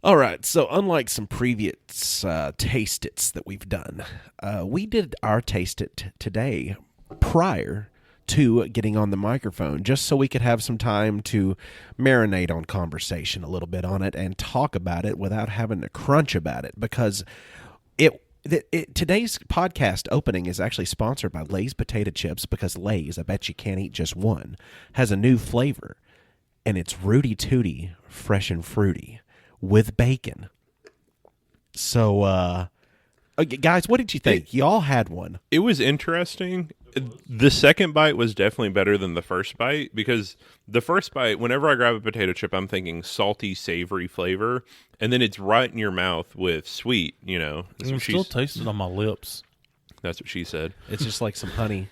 All right, so unlike some previous Taste-Its that we've done, we did our Taste-It today prior to getting on the microphone, just so we could have some time to marinate on conversation a little bit on it and talk about it without having to crunch about it, because today's podcast opening is actually sponsored by Lay's Potato Chips, because Lay's, I bet you can't eat just one, has a new flavor, and it's Rooty Tooty Fresh and Fruity with bacon. So, guys, what did you think? Y'all had one. It was interesting. The second bite was definitely better than the first bite, because the first bite, whenever I grab a potato chip, I'm thinking salty, savory flavor, and then it's right in your mouth with sweet, you know. I'm still tasting on my lips. That's what she said. It's just like some honey.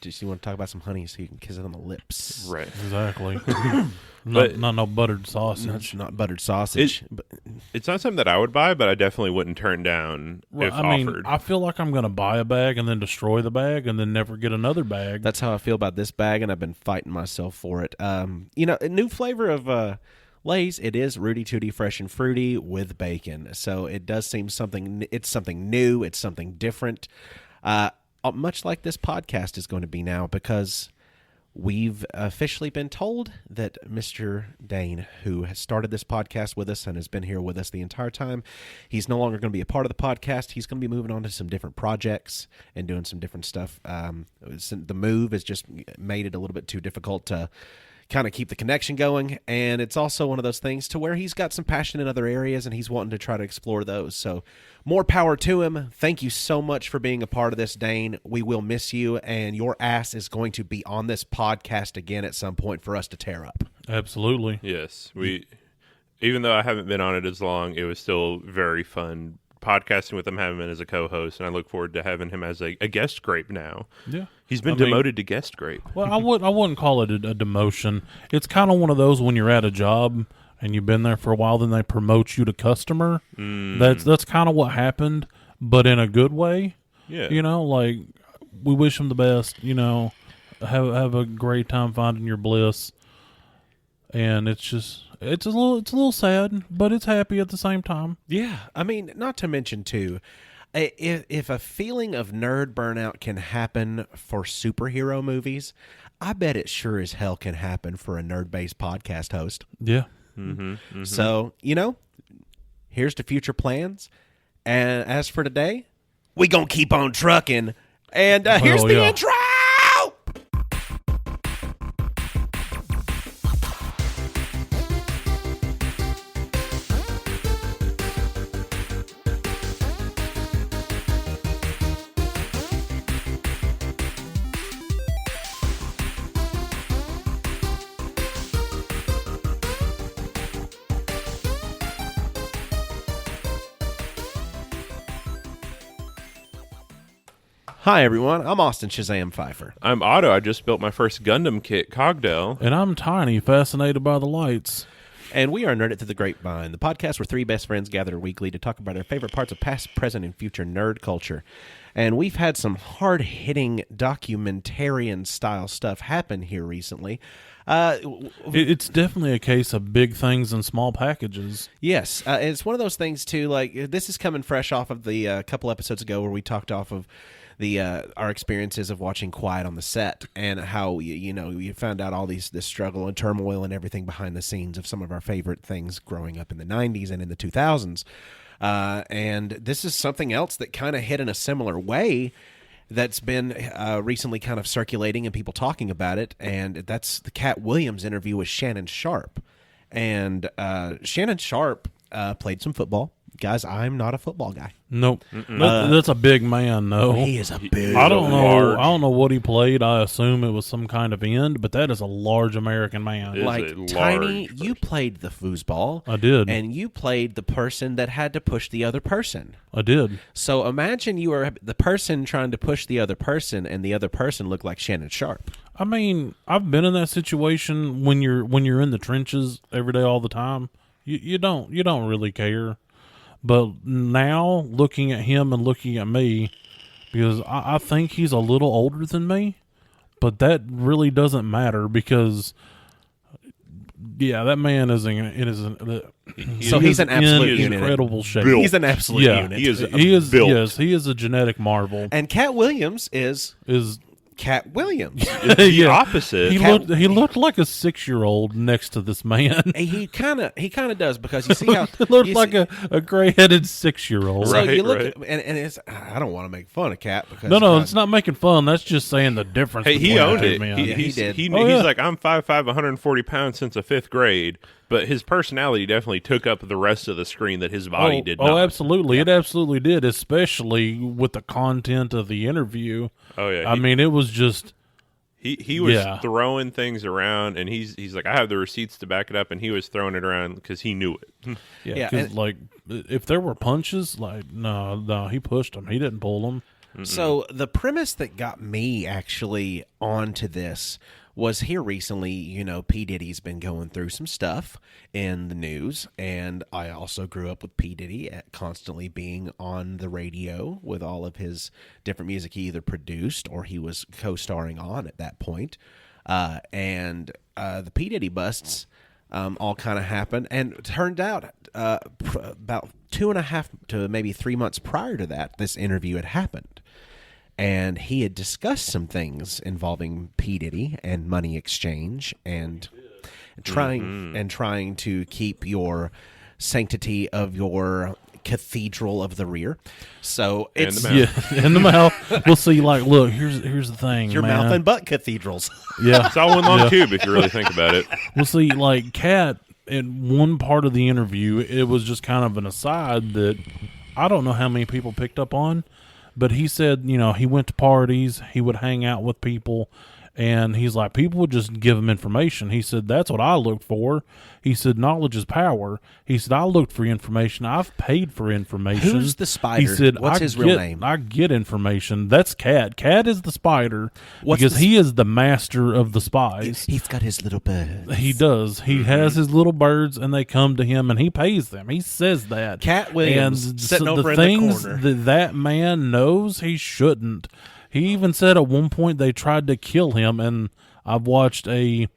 Just you want to talk about some honey so you can kiss it on the lips. Right. Exactly. Not no buttered sausage. Not buttered sausage. It's not something that I would buy, but I definitely wouldn't turn down if offered. I feel like I'm going to buy a bag and then destroy the bag and then never get another bag. That's how I feel about this bag, and I've been fighting myself for it. A new flavor of Lay's. It is Rooty Tooty Fresh and Fruity with bacon. So it does seem something. It's something new. It's something different. Much like this podcast is going to be now, because we've officially been told that Mr. Dane, who has started this podcast with us and has been here with us the entire time, he's no longer going to be a part of the podcast. He's going to be moving on to some different projects and doing some different stuff. The move has just made it a little bit too difficult to kind of keep the connection going, and it's also one of those things to where he's got some passion in other areas and he's wanting to try to explore those. So more power to him. Thank you so much for being a part of this, Dane. We will miss you, and your ass is going to be on this podcast again at some point for us to tear up. Absolutely. Yes. Even though I haven't been on it as long, it was still very fun podcasting with him, having him as a co-host, and I look forward to having him as a guest grape now. Yeah. He's been demoted to guest grape. Well, I wouldn't call it a demotion. It's kind of one of those when you're at a job and you've been there for a while, then they promote you to customer. That's kind of what happened, but in a good way. Yeah. You know, like, we wish him the best, you know, have a great time finding your bliss. And it's a little sad, but it's happy at the same time. Yeah. I mean, not to mention, too, if a feeling of nerd burnout can happen for superhero movies, I bet it sure as hell can happen for a nerd-based podcast host. Yeah. Mm-hmm, mm-hmm. So, here's to future plans. And as for today, we gonna keep on trucking. And here's the intro! Hi, everyone. I'm Austin Shazam Pfeiffer. I'm Otto. I just built my first Gundam kit, Cogdell. And I'm Tiny, fascinated by the lights. And we are Nerd It to the Grapevine, the podcast where three best friends gather weekly to talk about their favorite parts of past, present, and future nerd culture. And we've had some hard-hitting documentarian-style stuff happen here recently. It's definitely a case of big things in small packages. Yes. It's one of those things, too, like, this is coming fresh off of the couple episodes ago where we talked off of our experiences of watching Quiet on the Set, and how you found out all this struggle and turmoil and everything behind the scenes of some of our favorite things growing up in the 90s and in the 2000s. And this is something else that kind of hit in a similar way that's been recently kind of circulating and people talking about it, and that's the Cat Williams interview with Shannon Sharpe. And Shannon Sharpe played some football. Guys, I'm not a football guy. Nope. That's a big man, though. He is a big. I don't know what he played. I assume it was some kind of end, but that is a large American man. Like, Tiny, you played the foosball. I did. And you played the person that had to push the other person. I did. So imagine you were the person trying to push the other person, and the other person looked like Shannon Sharpe. I mean, I've been in that situation when you're in the trenches every day, all the time. You don't really care. But now, looking at him and looking at me, because I think he's a little older than me, but that really doesn't matter, because yeah, that man is So he's an absolute unit. incredible shape. Built. He's an absolute Yeah, unit. He is built. Yes, he is a genetic marvel. And Cat Williams is Is Cat Williams. It's the Yeah. opposite. he looked like a 6-year-old next to this man. he kind of does, because you see how He looked you like see- a gray-headed 6-year-old. So Right, you look right. at, and it's, I don't want to make fun of Cat because No, it's not making fun. That's just saying the difference. Hey, he between owned the two it. men. Yeah, he did. He's yeah. like, I'm 5'5", 140 pounds since the 5th grade, but his personality definitely took up the rest of the screen that his body did not. Oh, absolutely. It absolutely did, especially with the content of the interview. Oh, yeah. I mean, it was just He was Yeah. throwing things around, and he's like, I have the receipts to back it up, and he was throwing it around because he knew it. Yeah, 'cause, and- like if there were punches, like no, he pushed them. He didn't pull them. So the premise that got me actually onto this was here recently. You know, P. Diddy's been going through some stuff in the news, and I also grew up with P. Diddy constantly being on the radio with all of his different music he either produced or he was co-starring on at that point. And the P. Diddy busts all kind of happened, and it turned out about 2.5 to maybe 3 months prior to that, this interview had happened. And he had discussed some things involving P. Diddy and money exchange and trying to keep your sanctity of your cathedral of the rear. So And it's the mouth. Yeah, in the mouth. We'll see. Like, look, here's the thing. your man. mouth and butt cathedrals. Yeah, It's all one long tube if you really think about it. we'll see. Like, Cat, in one part of the interview, it was just kind of an aside that I don't know how many people picked up on, but he said, you know, he went to parties, he would hang out with people, and he's like, people would just give him information. He said, that's what I looked for. He said, knowledge is power. He said, I looked for information. I've paid for information. Who's the spider? He said, What's his real name? I get information. That's Cat. Cat is the spider What's because the he is the master of the spies. He's got his little bird. He does. He has his little birds, and they come to him, and he pays them. He says that. Cat Williams and sitting so over the in the things corner. that man knows he shouldn't. He even said at one point they tried to kill him, and I watched a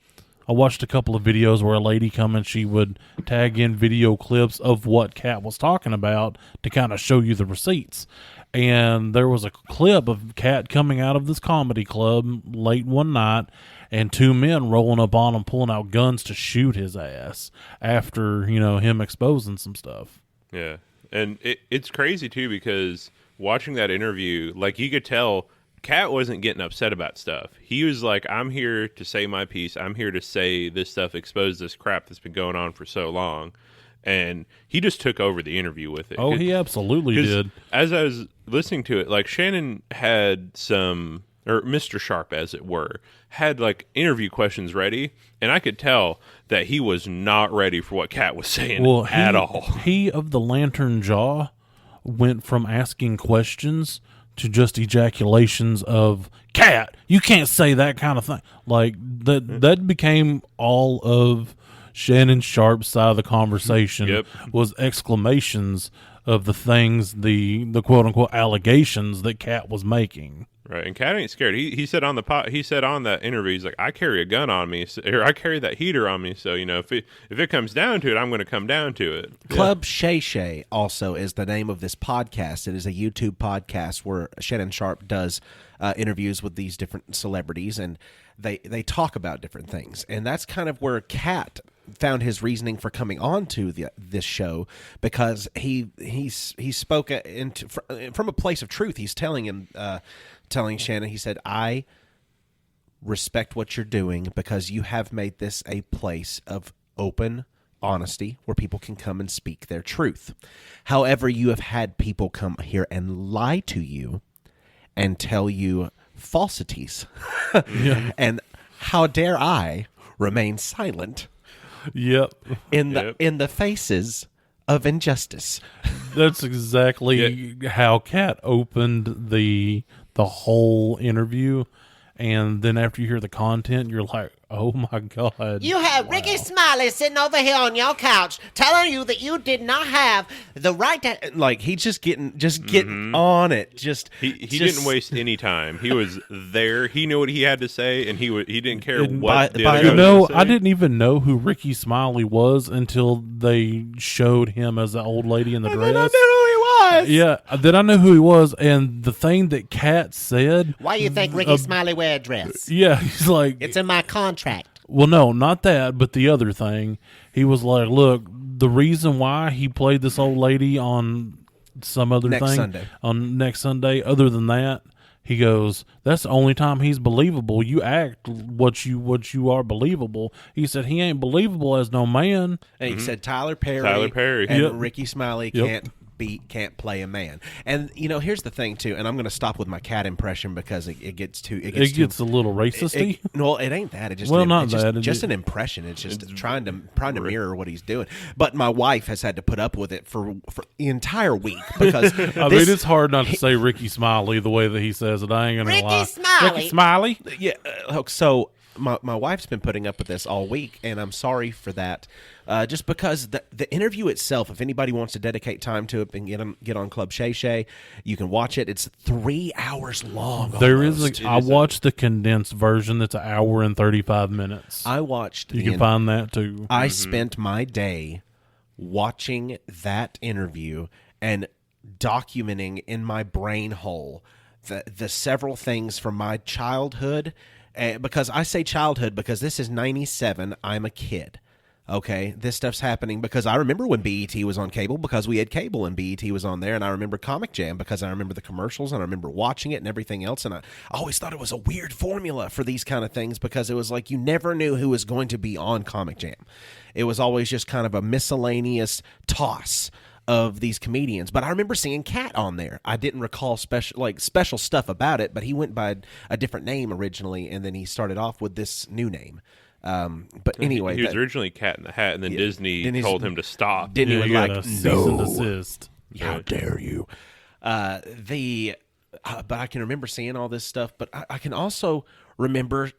couple of videos where a lady come and she would tag in video clips of what Cat was talking about to kind of show you the receipts. And there was a clip of Cat coming out of this comedy club late one night, and two men rolling up on him, pulling out guns to shoot his ass after, you know, him exposing some stuff. Yeah. And it's crazy, too, because watching that interview, like, you could tell Cat wasn't getting upset about stuff. He was like, I'm here to say my piece. I'm here to say this stuff, expose this crap that's been going on for so long. And he just took over the interview with it. Oh, he absolutely 'Cause did. As I was listening to it, like, Shannon had some, or Mr. Sharp, as it were, had, like, interview questions ready. And I could tell that he was not ready for what Cat was saying at all. He of the lantern jaw went from asking questions to just ejaculations of Cat, you can't say that kind of thing. Like that became all of Shannon Sharp's side of the conversation. Yep. Was exclamations of the things, the quote unquote allegations that Cat was making. Right, and Cat ain't scared. He said on the he said on that interview, he's like, I carry a gun on me, or I carry that heater on me. So, you know, if it comes down to it, I'm going to come down to it. Club Shay Shay also is the name of this podcast. It is a YouTube podcast where Shannon Sharp does interviews with these different celebrities, and they talk about different things. And that's kind of where Cat found his reasoning for coming on to this show, because he spoke from a place of truth. He's telling Shannon, he said, I respect what you're doing because you have made this a place of open honesty where people can come and speak their truth. However, you have had people come here and lie to you and tell you falsities. And how dare I remain silent Yep. in the faces of injustice? That's exactly how Cat opened the whole interview, and then after you hear the content, you're like, Oh my God! You have Ricky Smiley sitting over here on your couch telling you that you did not have the right to. Like he's just getting on it. Just He didn't waste any time. He was there. He knew what he had to say, and he didn't care what the other guy was gonna say. I didn't even know who Ricky Smiley was until they showed him as the old lady in the dress. I knew who he was. Yeah, then I knew who he was, and the thing that Kat said. Why you think Ricky Smiley wear a dress? Yeah, he's like, It's in my contract. well, no, not that, but the other thing. He was like, look, the reason why he played this old lady on some other Next thing Sunday. on next Sunday, other than that, he goes, that's the only time he's believable. You act what you are believable. He said he ain't believable as no man. And he said Tyler Perry and Yep. Ricky Smiley Yep. can't play a man. And here's the thing too, and I'm going to stop with my cat impression because it gets a little racisty. Well, it ain't that. It just Well, not it's just, that. just an impression. It's just trying to mirror what he's doing. But my wife has had to put up with it for the entire week because I mean, it's hard not to say Ricky Smiley the way that he says it. I ain't gonna Ricky lie. Smiley. Ricky Smiley. Yeah. So my wife's been putting up with this all week, and I'm sorry for that. Just because the interview itself, if anybody wants to dedicate time to it and get on Club Shay Shay, you can watch it. It's 3 hours long. There is. I watched the condensed version. That's an hour and 35 minutes. I watched. You can find that too. I spent my day watching that interview and documenting in my brain hole the several things from my childhood. Because I say childhood because this is 97. I'm a kid. Okay, this stuff's happening because I remember when BET was on cable because we had cable and BET was on there, and I remember Comic Jam because I remember the commercials and I remember watching it and everything else, and I always thought it was a weird formula for these kind of things because it was like you never knew who was going to be on Comic Jam. It was always just kind of a miscellaneous toss of these comedians. But I remember seeing Cat on there. I didn't recall special stuff about it, but he went by a different name originally, and then he started off with this new name. But anyway, he was originally Cat in the Hat, and then Disney told him to stop. Didn't You even got like a cease and desist. How dare you? But I can remember seeing all this stuff. But I can also remember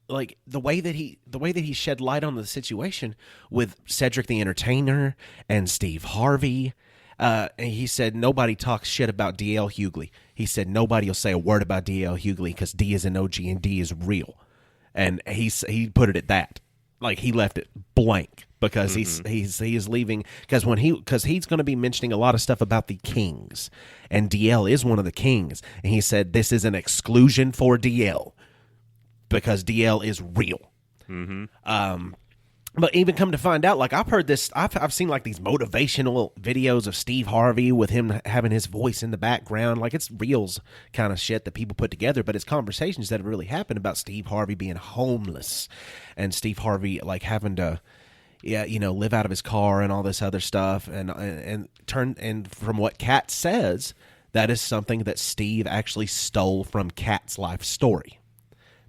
like the way that he shed light on the situation with Cedric the Entertainer and Steve Harvey. And he said nobody talks shit about D.L. Hughley. He said nobody will say a word about D.L. Hughley because D is an OG and D is real. And he put it at that. Like he left it blank because he is leaving because he's going to be mentioning a lot of stuff about the Kings, and DL is one of the Kings, and he said this is an exclusion for DL because DL is real. But even come to find out, like I've heard this, I've seen like these motivational videos of Steve Harvey with him having his voice in the background, like it's reels kind of shit that people put together, but it's conversations that have really happened about Steve Harvey being homeless and Steve Harvey like having to, live out of his car and all this other stuff, and from what Kat says, that is something that Steve actually stole from Kat's life story,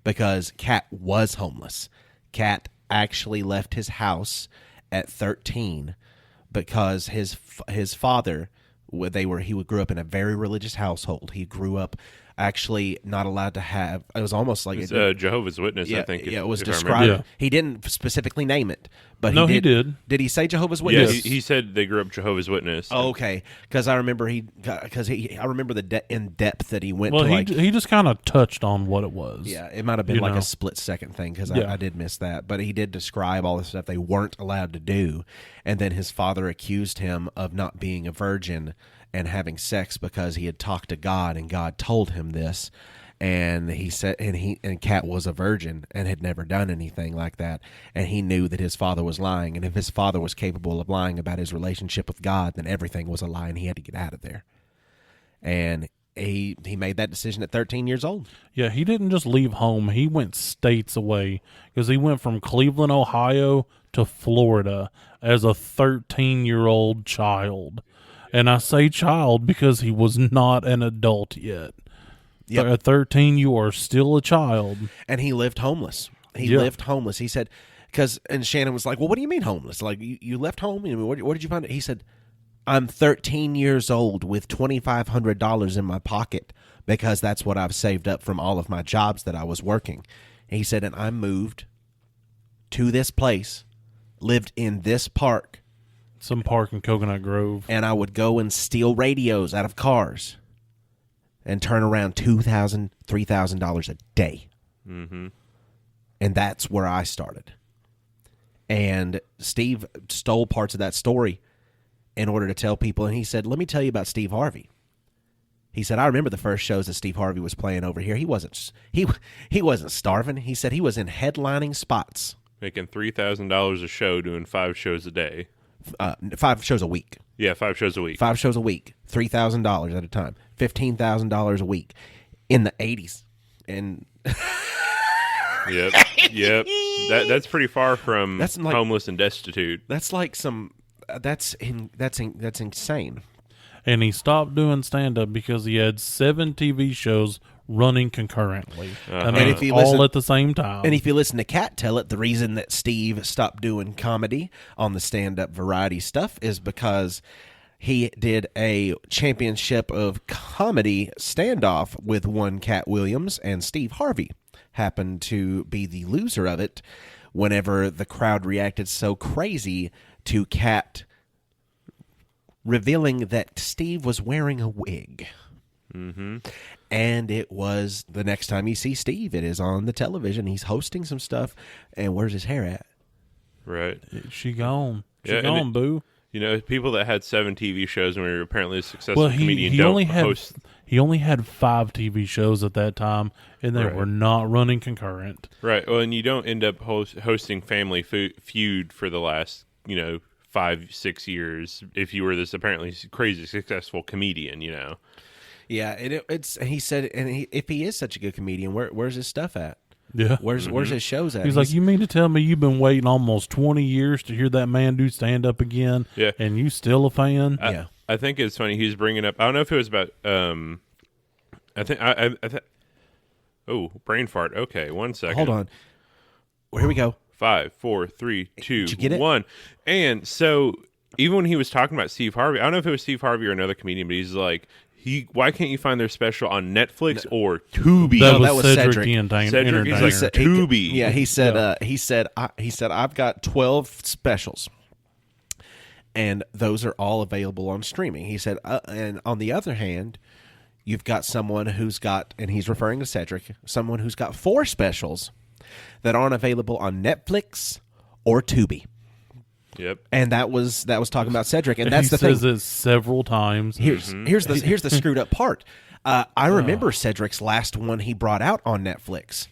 because Kat was homeless. Kat actually left his house at 13 because his father, he grew up in a very religious household. He grew up actually not allowed to have. It was almost like Jehovah's Witness. I think. It was if I described. remember. He didn't specifically name it, but No, he did. Did he say Jehovah's Yeah, Witness? he said they grew up Jehovah's Witness. Oh, okay, because I remember I remember the in depth that he went. Well, to he just kind of touched on what it was. Yeah, it might have been like a split second thing because I did miss that. But he did describe all the stuff they weren't allowed to do. And then his father accused him of not being a virgin and having sex because he had talked to God and God told him this. And he said, and Kat was a virgin and had never done anything like that. And he knew that his father was lying. And if his father was capable of lying about his relationship with God, then everything was a lie and he had to get out of there. And he made that decision at 13 years old. Yeah, he didn't just leave home. He went states away because he went from Cleveland, Ohio to Florida as a 13-year-old child. And I say child because he was not an adult yet. Yep. At 13, you are still a child. And he lived homeless. He lived homeless. He said, and Shannon was like, well, what do you mean homeless? Like, you left home? Where did you find it? He said, I'm 13 years old with $2,500 in my pocket because that's what I've saved up from all of my jobs that I was working. And he said, and I moved to this place, lived in this park, Some park in Coconut Grove. and I would go and steal radios out of cars and turn around $2,000, $3,000 a day. Mm-hmm. And that's where I started. And Steve stole parts of that story in order to tell people. And he said, let me tell you about Steve Harvey. He said, I remember the first shows that Steve Harvey was playing over here. He wasn't starving. He said he was in headlining spots. Making $3,000 a show, doing 5 shows a day. 5 shows a week. Yeah, 5 shows a week. 5 shows a week. $3,000 at a time. $15,000 a week in the 80s. And Yep. That's pretty far from That's like- homeless and destitute. that's like some that's insane. And he stopped doing stand-up because he had 7 TV shows running concurrently. I mean, And if you all listen- at the same time. And if you listen to Kat tell it, the reason that Steve stopped doing comedy on the stand-up variety stuff is because he did a championship of comedy standoff with one Cat Williams, and Steve Harvey happened to be the loser of it whenever the crowd reacted so crazy to Cat revealing that Steve was wearing a wig. Mm-hmm. And it was the next time you see Steve, it is on the television. He's hosting some stuff, and where's his hair at? Right. she gone. She Yeah, and gone, boo. You know, people that had 7 TV shows and were apparently a successful Well, comedian he don't only had host. he only had 5 TV shows at that time, and they Right. were not running concurrent. Right. Well, and you don't end up hosting Family Feud for the last, 5-6 years if you were this apparently crazy successful comedian, Yeah, it's. He said, and if he is such a good comedian, where's his stuff at? Yeah. Where's his shows at? He's like, you mean to tell me you've been waiting almost 20 years to hear that man do stand-up again, Yeah. and you still a fan? Yeah. I think it's funny. He's bringing up. I don't know if it was about. I think. Oh, brain fart. Okay, 1 second. Hold on. Well, here we go. 5, 4, 3, 2, Did you get it? 1. And so, even when he was talking about Steve Harvey, I don't know if it was Steve Harvey or another comedian, but he's like, why can't you find their special on Netflix or Tubi? That, No, was that was Cedric, Cedric. the Entertainer. Cedric is like, said- Tubi. Yeah, he said. He said I've got 12 specials, and those are all available on streaming. He said, and on the other hand, you've got someone who's got, and he's referring to Cedric, someone who's got 4 specials that aren't available on Netflix or Tubi. Yep. And that was talking about Cedric, and that's he the thing. says it several times. Here's the screwed up part. I remember Cedric's last one he brought out on Netflix,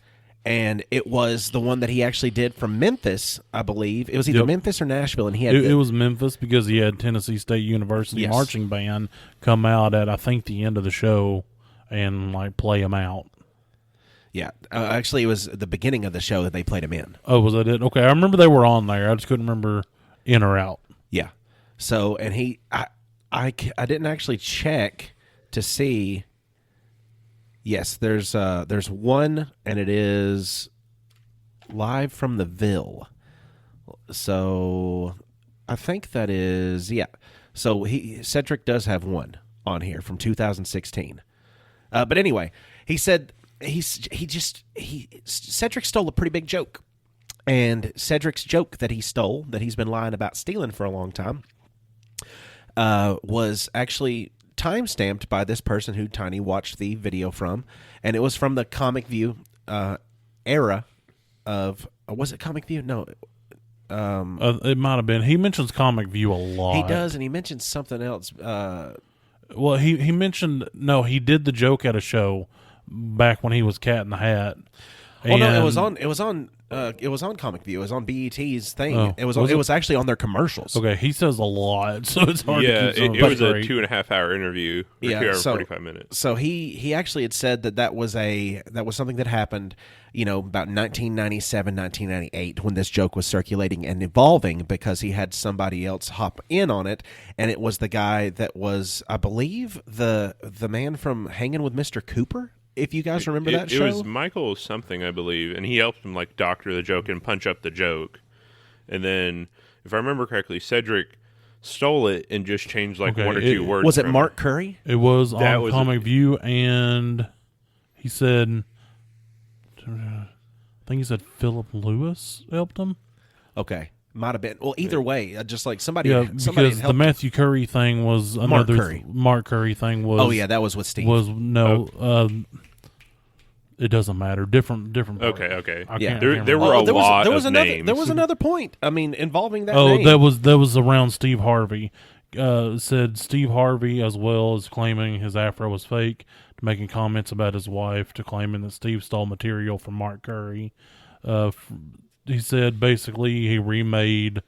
and it was the one that he actually did from Memphis, I believe. It was either Yep. Memphis or Nashville, and he had It was Memphis because he had Tennessee State University Yes. marching band come out at, I think, the end of the show and play him out. yeah. Actually, it was the beginning of the show that they played him in. Oh, was that it? Okay, I remember they were on there. I just couldn't remember in or out. Yeah. So, and I didn't actually check to see. Yes, there's one, and it is live from the Ville. So I think that is, yeah. So Cedric does have one on here from 2016. But anyway, he said Cedric stole a pretty big joke. And Cedric's joke that he stole, that he's been lying about stealing for a long time, was actually time-stamped by this person who Tiny watched the video from. And it was from the Comic View era of... was it Comic View? No. It might have been. He mentions Comic View a lot. He does, and he mentions something else. Well, he mentioned... No, he did the joke at a show back when he was Cat in the Hat. Oh, no, it And- was on Comic View. It was on BET's thing. Oh, it was it? was actually on their commercials. Okay, he says a lot, so it's hard Yeah, to keep some it was a straight. 2.5 hour interview. Or Yeah, 2 hour, so- 45 minutes. So he actually had said that was something that happened, about 1997, 1998 when this joke was circulating and evolving because he had somebody else hop in on it, and it was the guy that was, I believe, the man from Hanging with Mr. Cooper. If you guys remember that show, It was Michael something, I believe, and he helped him doctor the joke and punch up the joke. And then, if I remember correctly, Cedric stole it and just changed Okay, one or two words. was it from Mark Curry? It was That on was Comic View, and he said, I think he said Philip Lewis helped him. Okay, might have been. Well, either way, just like somebody. Yeah, somebody because had the helped. Matthew Curry thing was another Curry. Mark Curry thing was. Oh yeah, that was with Steve. Was it doesn't matter. Different. Part. Okay. I Yeah. can't There remember. were a lot there was of another. names. There was another point. I mean, involving that. Oh, name. that was around Steve Harvey. Said Steve Harvey, as well as claiming his afro was fake, to making comments about his wife, to claiming that Steve stole material from Mark Curry. He said basically he remade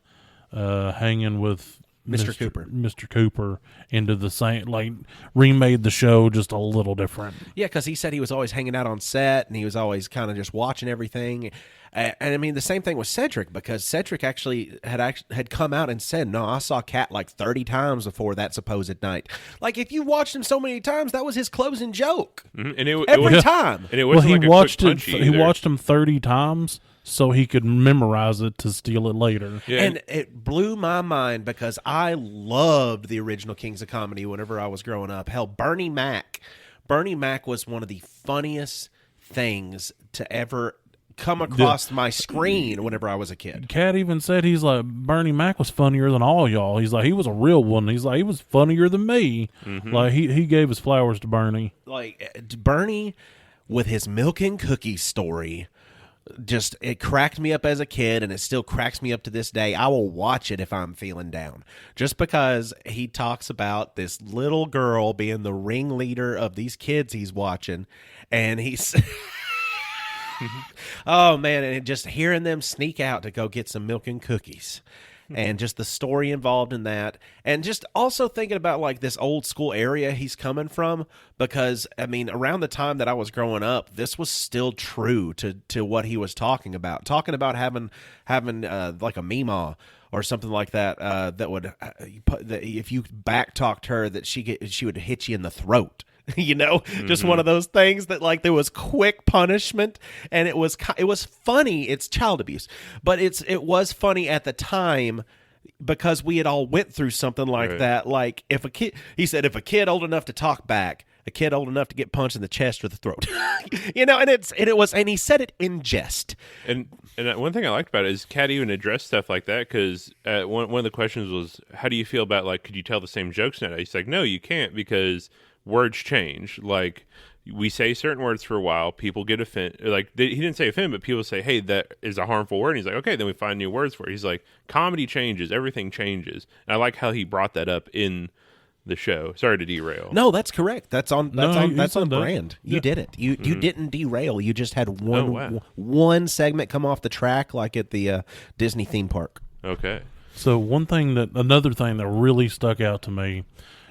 Hanging with Mr. Cooper. Mr. Cooper into the same, like, remade the show just a little different. Yeah, because he said he was always hanging out on set and he was always kind of just watching everything. And I mean, the same thing with Cedric, because Cedric actually had come out and said, "No, I saw Cat like 30 times before that supposed night." Like, if you watched him so many times, that was his closing joke Mhm. And it every was, time. And it wasn't he like a watched quick it. punchy He either. watched him 30 times so he could memorize it to steal it later. Yeah, And it blew my mind because I loved the original Kings of Comedy whenever I was growing up. Hell, Bernie Mac was one of the funniest things to ever come across my screen whenever I was a kid. Cat even said he's like, Bernie Mac was funnier than all y'all. He's like, he was a real one. He's like, he was funnier than me. Like, he gave his flowers to Bernie. Like, Bernie with his milk and cookies story, just, it cracked me up as a kid, and it still cracks me up to this day. I will watch it if I'm feeling down, just because he talks about this little girl being the ringleader of these kids he's watching, and he's oh man, and just hearing them sneak out to go get some milk and cookies, and just the story involved in that, and just also thinking about like this old school area he's coming from, because I mean, around the time that I was growing up, this was still true to what he was talking about having like a Meemaw or something like that, that would that if you back talked her, that she would hit you in the throat. You know, just one of those things that, like, there was quick punishment, and it was funny. It's child abuse, but it was funny at the time because we had all went through something like that. Like, if a kid old enough to talk back, a kid old enough to get punched in the chest or the throat, you know, and he said it in jest. And one thing I liked about it is Cat even addressed stuff like that, because one of the questions was, how do you feel about, like, could you tell the same jokes now? He's like, no, you can't, because words change. Like, we say certain words for a while, people get offended. Like, he didn't say offend, but people say, hey, that is a harmful word. And he's like, okay, then we find new words for it. He's like, comedy changes, everything changes. And I like how he brought that up in the show. Sorry to derail. No, that's correct. That's on said that. brand. You did it. You didn't derail. You just had wow. one segment come off the track, like at the Disney theme park. Okay. So another thing that really stuck out to me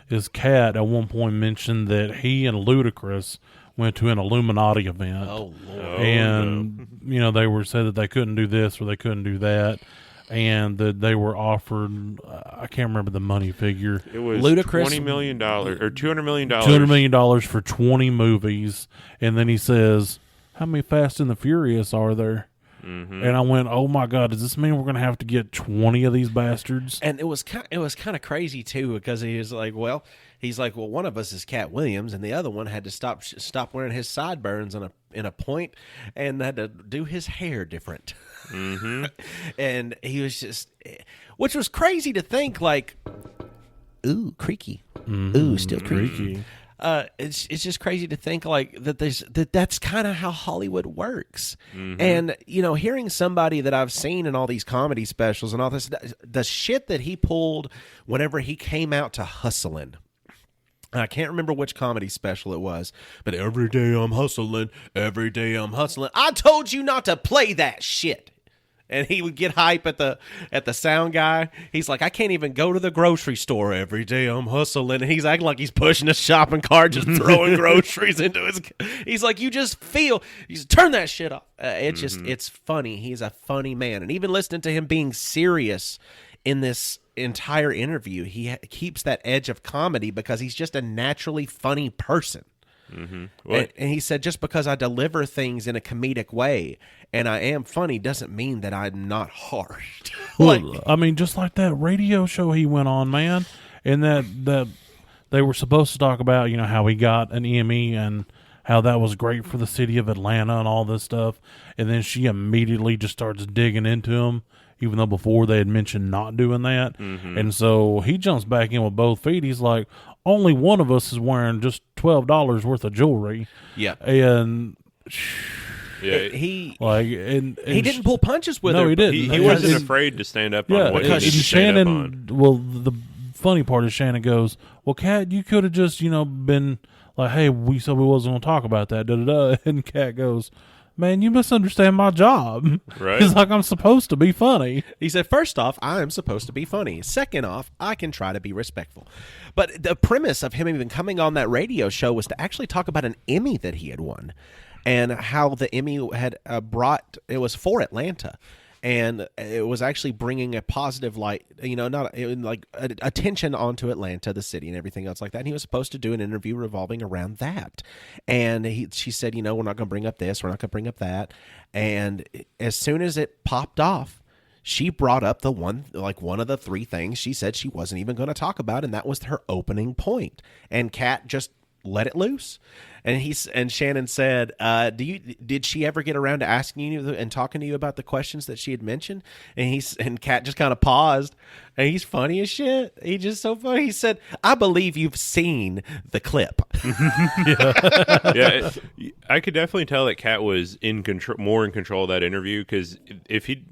is Cat at one point mentioned that he and Ludacris went to an Illuminati event. Oh Lord! And you know, they were said that they couldn't do this or they couldn't do that, and that they were offered, I can't remember the money figure, It was Ludacris- $20 million or $200 million. $200 million for 20 movies, and then he says, "How many Fast and the Furious are there?" And I went, "Oh my God, does this mean we're going to have to get 20 of these bastards?" And it was kind of crazy too, because he's like, well, one of us is Cat Williams, and the other one had to stop wearing his sideburns in a point, and had to do his hair different. And he was just, which was crazy to think, like, ooh, creaky, ooh, still creaky. It's just crazy to think, like, that's kind of how Hollywood works. And, you know, hearing somebody that I've seen in all these comedy specials and all this, the shit that he pulled whenever he came out to Hustling. I can't remember which comedy special it was, but every day I'm hustling, every day I'm hustling. I told you not to play that shit. And he would get hype at the sound guy. He's like, I can't even go to the grocery store every day. I'm hustling. And he's acting like he's pushing a shopping cart, just throwing groceries into his. He's like, you just feel. Turn that shit off. It's funny. He's a funny man. And even listening to him being serious in this entire interview, he keeps that edge of comedy because he's just a naturally funny person. And he said, just because I deliver things in a comedic way and I am funny doesn't mean that I'm not hard. Well, I mean, just like that radio show he went on, man, and that they were supposed to talk about, you know, how he got an Emmy and how that was great for the city of Atlanta and all this stuff, and then she immediately just starts digging into him even though before they had mentioned not doing that. And so he jumps back in with both feet. He's like, only one of us is wearing just $12 worth of jewelry. Yeah. And Yeah, He and he didn't pull punches with her. No, he didn't. he wasn't afraid to stand up on what he because needed to stand up on. Shannon. Well, the funny part is Shannon goes, "Well, Kat, you could have just been like, hey, we said we wasn't going to talk about that." Da da da. And Kat goes, "Man, you misunderstand my job." Right. He's like, "I'm supposed to be funny." He said, first off, I am supposed to be funny. Second off, I can try to be respectful. But the premise of him even coming on that radio show was to actually talk about an Emmy that he had won and how the Emmy had it was for Atlanta. And it was actually bringing a positive light, attention onto Atlanta, the city, and everything else like that. And he was supposed to do an interview revolving around that. And she said, we're not going to bring up this, we're not going to bring up that. And as soon as it popped off, she brought up one of the three things she said she wasn't even going to talk about, and that was her opening point. And Kat just let it loose. And Shannon said, did she ever get around to asking you and talking to you about the questions that she had mentioned? And Kat just kind of paused, and he's funny as shit. He's just so funny. He said, I believe you've seen the clip. Yeah, I could definitely tell that Kat was more in control of that interview, because if he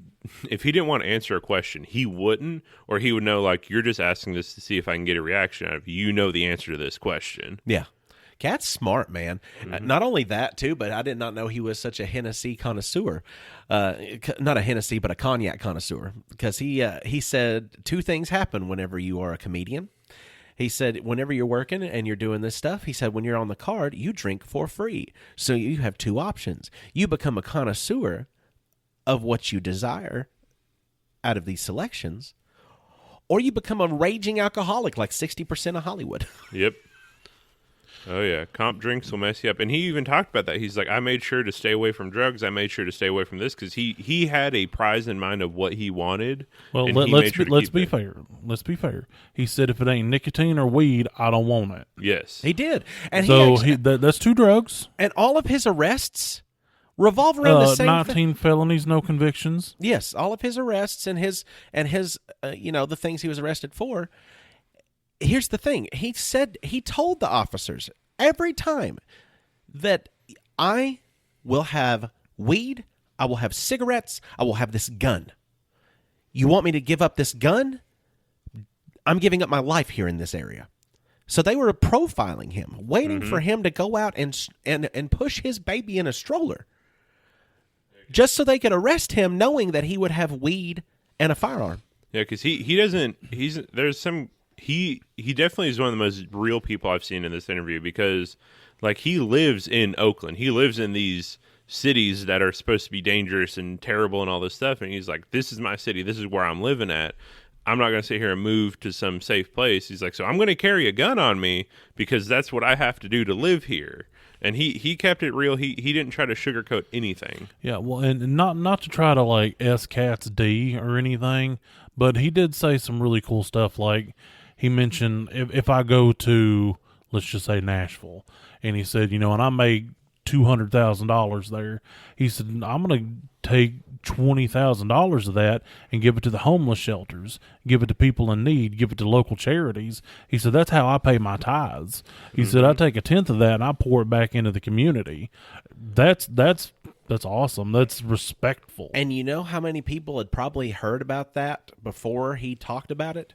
didn't want to answer a question, he wouldn't, or he would know, like, you're just asking this to see if I can get a reaction out of you. You know the answer to this question. Yeah. Cat's smart, man. Not only that, too, but I did not know he was such a Hennessy connoisseur. Not a Hennessy, but a cognac connoisseur. Because he said two things happen whenever you are a comedian. He said whenever you're working and you're doing this stuff, he said when you're on the card, you drink for free. So you have two options. You become a connoisseur of what you desire out of these selections, or you become a raging alcoholic like 60% of Hollywood. Yep. Oh, yeah. Comp drinks will mess you up. And he even talked about that. He's like, I made sure to stay away from drugs. I made sure to stay away from this, because he had a prize in mind of what he wanted. Well, let's be fair. Let's be fair. He said if it ain't nicotine or weed, I don't want it. Yes. He did. And so that's two drugs. And all of his arrests revolve around the same 19 felonies, no convictions. Yes, all of his arrests and his the things he was arrested for. Here's the thing. He told the officers every time that I will have weed, I will have cigarettes, I will have this gun. You want me to give up this gun? I'm giving up my life here in this area. So they were profiling him, waiting for him to go out and push his baby in a stroller, just so they could arrest him, knowing that he would have weed and a firearm. Yeah, because he definitely is one of the most real people I've seen in this interview, because, like, he lives in Oakland. He lives in these cities that are supposed to be dangerous and terrible and all this stuff. And he's like, this is my city. This is where I'm living at. I'm not going to sit here and move to some safe place. He's like, so I'm going to carry a gun on me because that's what I have to do to live here. And he kept it real. He didn't try to sugarcoat anything. Yeah, well, and not to try to, like, S-Cat's D or anything, but he did say some really cool stuff, like, he mentioned if I go to, let's just say, Nashville, and he said, and I make $200,000 there, he said, I'm going to take $20,000 of that and give it to the homeless shelters, give it to people in need, give it to local charities. He said, that's how I pay my tithes. He said, I take 1/10 of that and I pour it back into the community. That's awesome. That's respectful. And you know how many people had probably heard about that before he talked about it?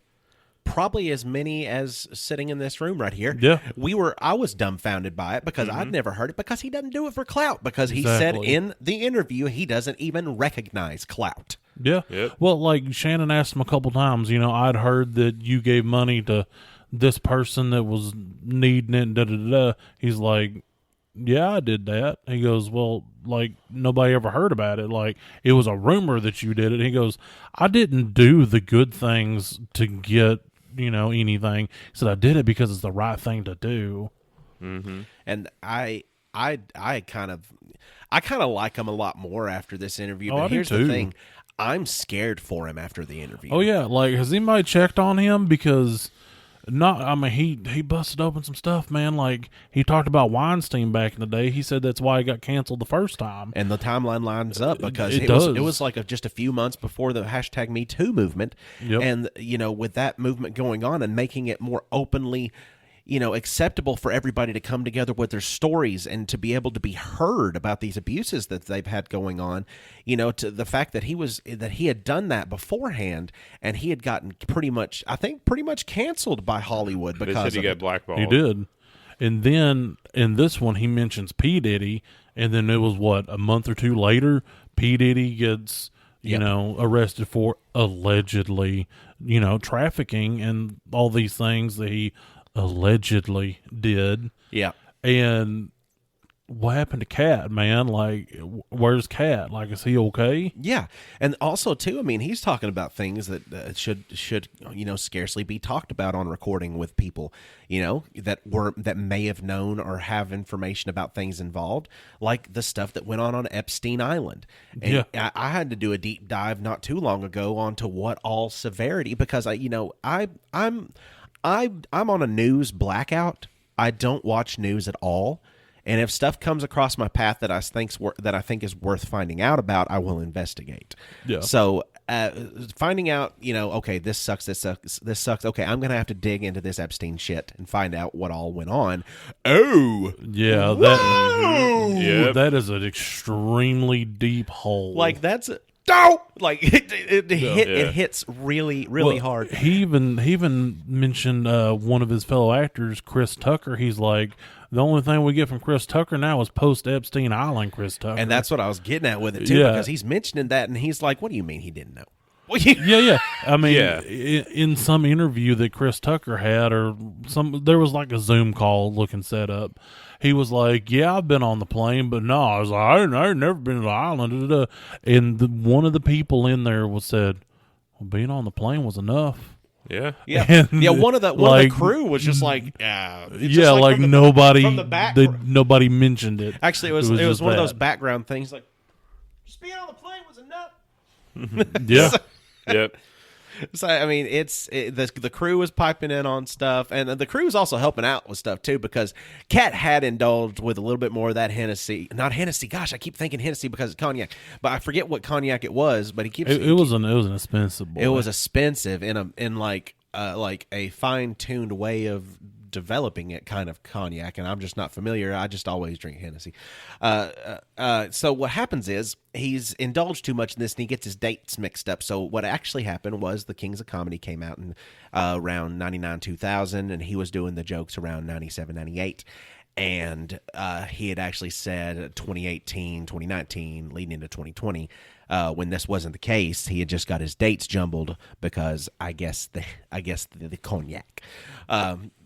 Probably as many as sitting in this room right here. Yeah. I was dumbfounded by it because I'd never heard it, because he doesn't do it for clout, because he said Exactly. in the interview he doesn't even recognize clout. Yeah. Yep. Well, like Shannon asked him a couple times, I'd heard that you gave money to this person that was needing it, da-da-da-da. He's like, yeah, I did that. He goes, well, like, nobody ever heard about it. Like, it was a rumor that you did it. He goes, I didn't do the good things to get, anything. He said, I did it because it's the right thing to do. Mm-hmm. And I kind of like him a lot more after this interview. Oh, I But do here's the too. thing. I'm scared for him after the interview. Oh, yeah. Like, has anybody checked on him? Because I mean, he busted open some stuff, man. Like, he talked about Weinstein back in the day. He said that's why he got canceled the first time. And the timeline lines up because It it does. was like just a few months before the hashtag Me Too movement. Yep. And, with that movement going on and making it more openly, acceptable for everybody to come together with their stories and to be able to be heard about these abuses that they've had going on, to the fact that he had done that beforehand and he had gotten pretty much canceled by Hollywood They because said he of got it. blackballed. He did. And then in this one, he mentions P. Diddy, and then it was, a month or two later, P. Diddy gets, arrested for allegedly, trafficking and all these things that he allegedly did. Yeah. And what happened to Cat, man? Like, where's Cat? Like, is he okay? Yeah, and also too, I mean, he's talking about things that should scarcely be talked about on recording with people, that may have known or have information about things involved, like the stuff that went on Epstein Island. And Yeah. I had to do a deep dive not too long ago onto what all severity, because I'm on a news blackout. I don't watch news at all. And if stuff comes across my path that I think is worth finding out about, I will investigate. Yeah. So finding out, okay, this sucks. Okay, I'm gonna have to dig into this Epstein shit and find out what all went on. Oh, Yeah, Yep. that is an extremely deep hole. like that's like it hits really Well, hard. He even mentioned one of his fellow actors, Chris Tucker. He's like, the only thing we get from Chris Tucker now is post Epstein Island Chris Tucker. And that's what I was getting at with it too, Yeah. because he's mentioning that, and he's like, "What do you mean he didn't know?" Yeah. I mean, Yeah. in some interview that Chris Tucker had, there was like a Zoom call looking set up. He was like, "Yeah, I've been on the plane, but no, I was like, I've never been to the island." Da, da, da. And one of the people in there said, "Well, being on the plane was enough." Yeah. Yeah, And, yeah. One of the like, crew was just like, it's Yeah, just like from the- nobody, from the back. nobody mentioned it. Actually, it was just one of those that. background things, like just being on the plane was enough. Yeah. Yep. So I mean, the crew was piping in on stuff, and the crew was also helping out with stuff too, because Kat had indulged with a little bit more of that Hennessy. Not Hennessy. Gosh, I keep thinking Hennessy because it's cognac, but I forget what cognac it was. But he keeps It was an expensive boy. it was expensive in like a fine tuned way of developing it kind of cognac, and I'm just not familiar. I just always drink Hennessy. So what happens is he's indulged too much in this, and he gets his dates mixed up. So what actually happened was the Kings of Comedy came out in around 99, 2000, and he was doing the jokes around 97, 98. And he had actually said 2018, 2019, leading into 2020, when this wasn't the case. He had just got his dates jumbled because I guess the cognac.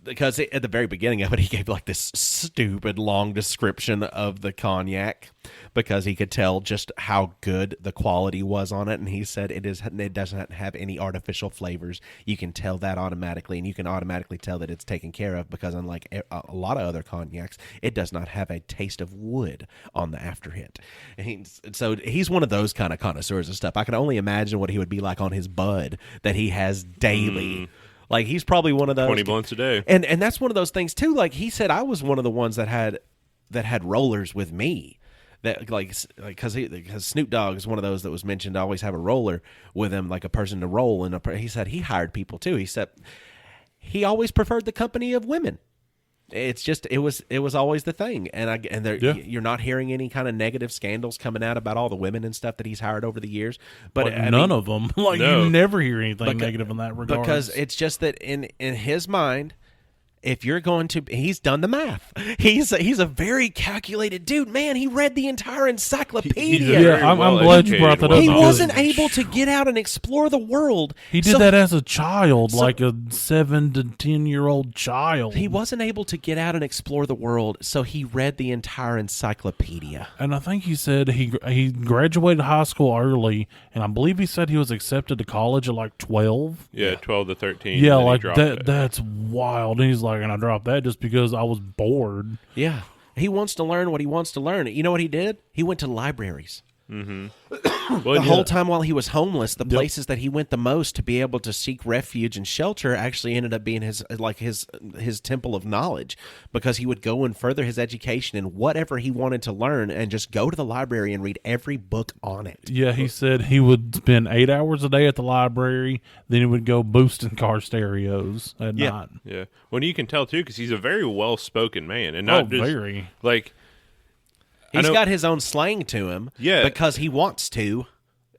Because at the very beginning of it, he gave like this stupid long description of the cognac because he could tell just how good the quality was on it, and he said it doesn't have any artificial flavors. You can tell that automatically, and you can automatically tell that it's taken care of because unlike a lot of other cognacs, it does not have a taste of wood on the after hit. So he's one of those kind of connoisseurs of stuff. I can only imagine what he would be like on his bud that he has daily. Like he's probably one of those 20 blunts a day. and that's one of those things too. Like he said, I was one of the ones that had rollers with me. That because Snoop Dogg is one of those that was mentioned to always have a roller with him, like a person to roll. And he said he hired people too. He said he always preferred the company of women. It's just it was always the thing, you're not hearing any kind of negative scandals coming out about all the women and stuff that he's hired over the years, but none of them. Like No. you never hear anything negative in that regard. because it's just that in his mind, if you're going to, he's done the math. He's a very calculated dude, man. He read the entire encyclopedia. very I'm well glad you brought that up. educated, He because wasn't able to get out and explore the world. He did So that as a child, like a 7 to 10-year-old child. He wasn't able to get out and explore the world, so he read the entire encyclopedia. And I think he said he graduated high school early, and I believe he said he was accepted to college at like 12. Yeah, 12 to 13. Yeah, then he like dropped that. it. That's wild. And he's like, and I dropped that just because I was bored. Yeah. He wants to learn what he wants to learn. You know what he did? He went to libraries. Well, The whole time while he was homeless, the places that he went the most to be able to seek refuge and shelter actually ended up being his temple of knowledge, because he would go and further his education in whatever he wanted to learn and just go to the library and read every book on it. Yeah, he said he would spend 8 hours a day at the library, then he would go boosting car stereos at night. Yeah. Well, you can tell too, because he's a very well-spoken man, and not just very. like He's got his own slang to him, because he wants to,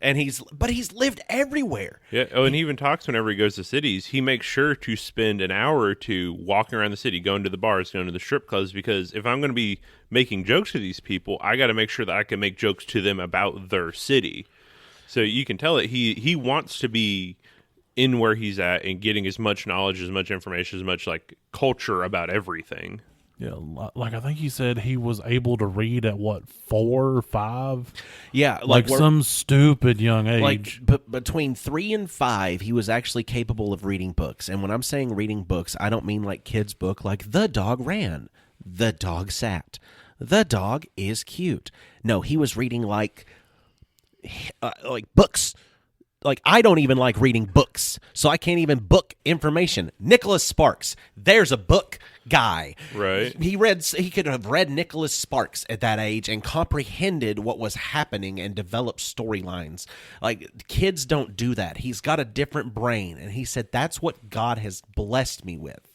but he's lived everywhere. Yeah. Oh, and he even talks whenever he goes to cities. He makes sure to spend an hour or two walking around the city, going to the bars, going to the strip clubs, because if I'm going to be making jokes to these people, I got to make sure that I can make jokes to them about their city. So you can tell that he wants to be in where he's at and getting as much knowledge, as much information, as much like culture about everything. Yeah, like I think he said he was able to read at 4 or 5. Yeah, like some stupid young age. Like between 3 and 5, he was actually capable of reading books. And when I'm saying reading books, I don't mean like kids' book, like The Dog Ran, The Dog Sat, The Dog is Cute. No, he was reading like books. Like, I don't even like reading books, so I can't even book information. Nicholas Sparks, there's a book guy. Right. He could have read Nicholas Sparks at that age and comprehended what was happening and developed storylines. Like, kids don't do that. He's got a different brain, and he said that's what God has blessed me with.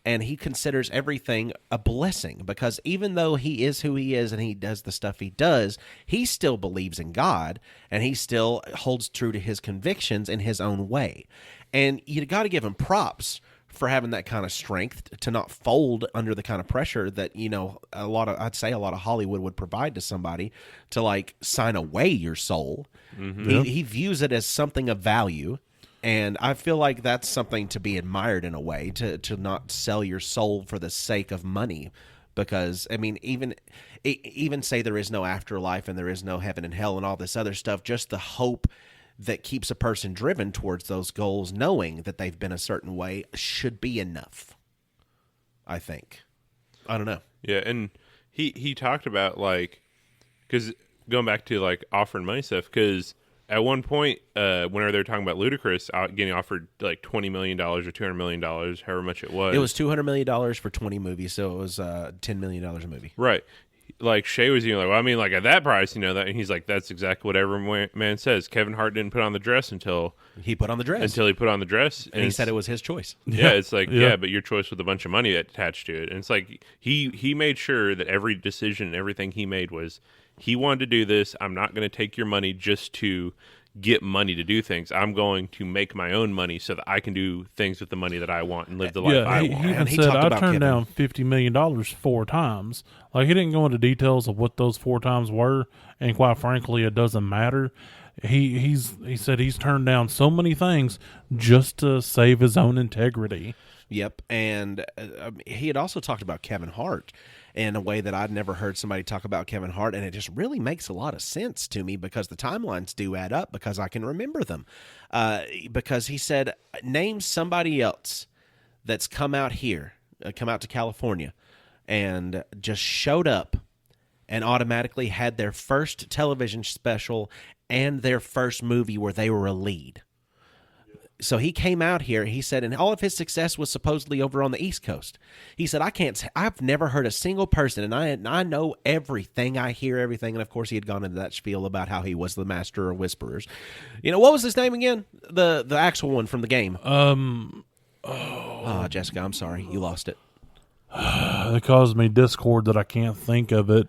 And he considers everything a blessing, because even though he is who he is and he does the stuff he does, he still believes in God, and he still holds true to his convictions in his own way. And you got to give him props for having that kind of strength to not fold under the kind of pressure that, I'd say a lot of Hollywood would provide to somebody to like sign away your soul. Mm-hmm. He views it as something of value. And I feel like that's something to be admired in a way, to not sell your soul for the sake of money. Because, I mean, even say there is no afterlife and there is no heaven and hell and all this other stuff, just the hope that keeps a person driven towards those goals, knowing that they've been a certain way, should be enough, I think. I don't know. Yeah, and he talked about, like, because going back to, like, offering money stuff, because at one point, whenever they were talking about Ludacris getting offered like $20 million or $200 million, however much it was. It was $200 million for 20 movies, so it was $10 million a movie. Right. Like, Shay was like, well, I mean, like, at that price, that. And he's like, that's exactly what every man says. Kevin Hart didn't put on the dress until he put on the dress. And he said it was his choice. Yeah, it's like, yeah, but your choice with a bunch of money attached to it. And it's like, he made sure that every decision, everything he made was, he wanted to do this. I'm not going to take your money just to get money to do things. I'm going to make my own money so that I can do things with the money that I want and live the life I want. He even said, I turned down $50 million 4 times. Like, he didn't go into details of what those 4 times were, and quite frankly, it doesn't matter. He said he's turned down so many things just to save his own integrity. Yep, and he had also talked about Kevin Hart in a way that I'd never heard somebody talk about Kevin Hart, and it just really makes a lot of sense to me, because the timelines do add up, because I can remember them. Because he said, name somebody else that's come out here, come out to California, and just showed up and automatically had their first television special and their first movie where they were a lead. So he came out here, he said, and all of his success was supposedly over on the East Coast. He said, I've never heard a single person, and I know everything, I hear everything. And of course he had gone into that spiel about how he was the master of whisperers. What was his name again? The actual one from the game. Jessica, I'm sorry, you lost it. It caused me discord that I can't think of it.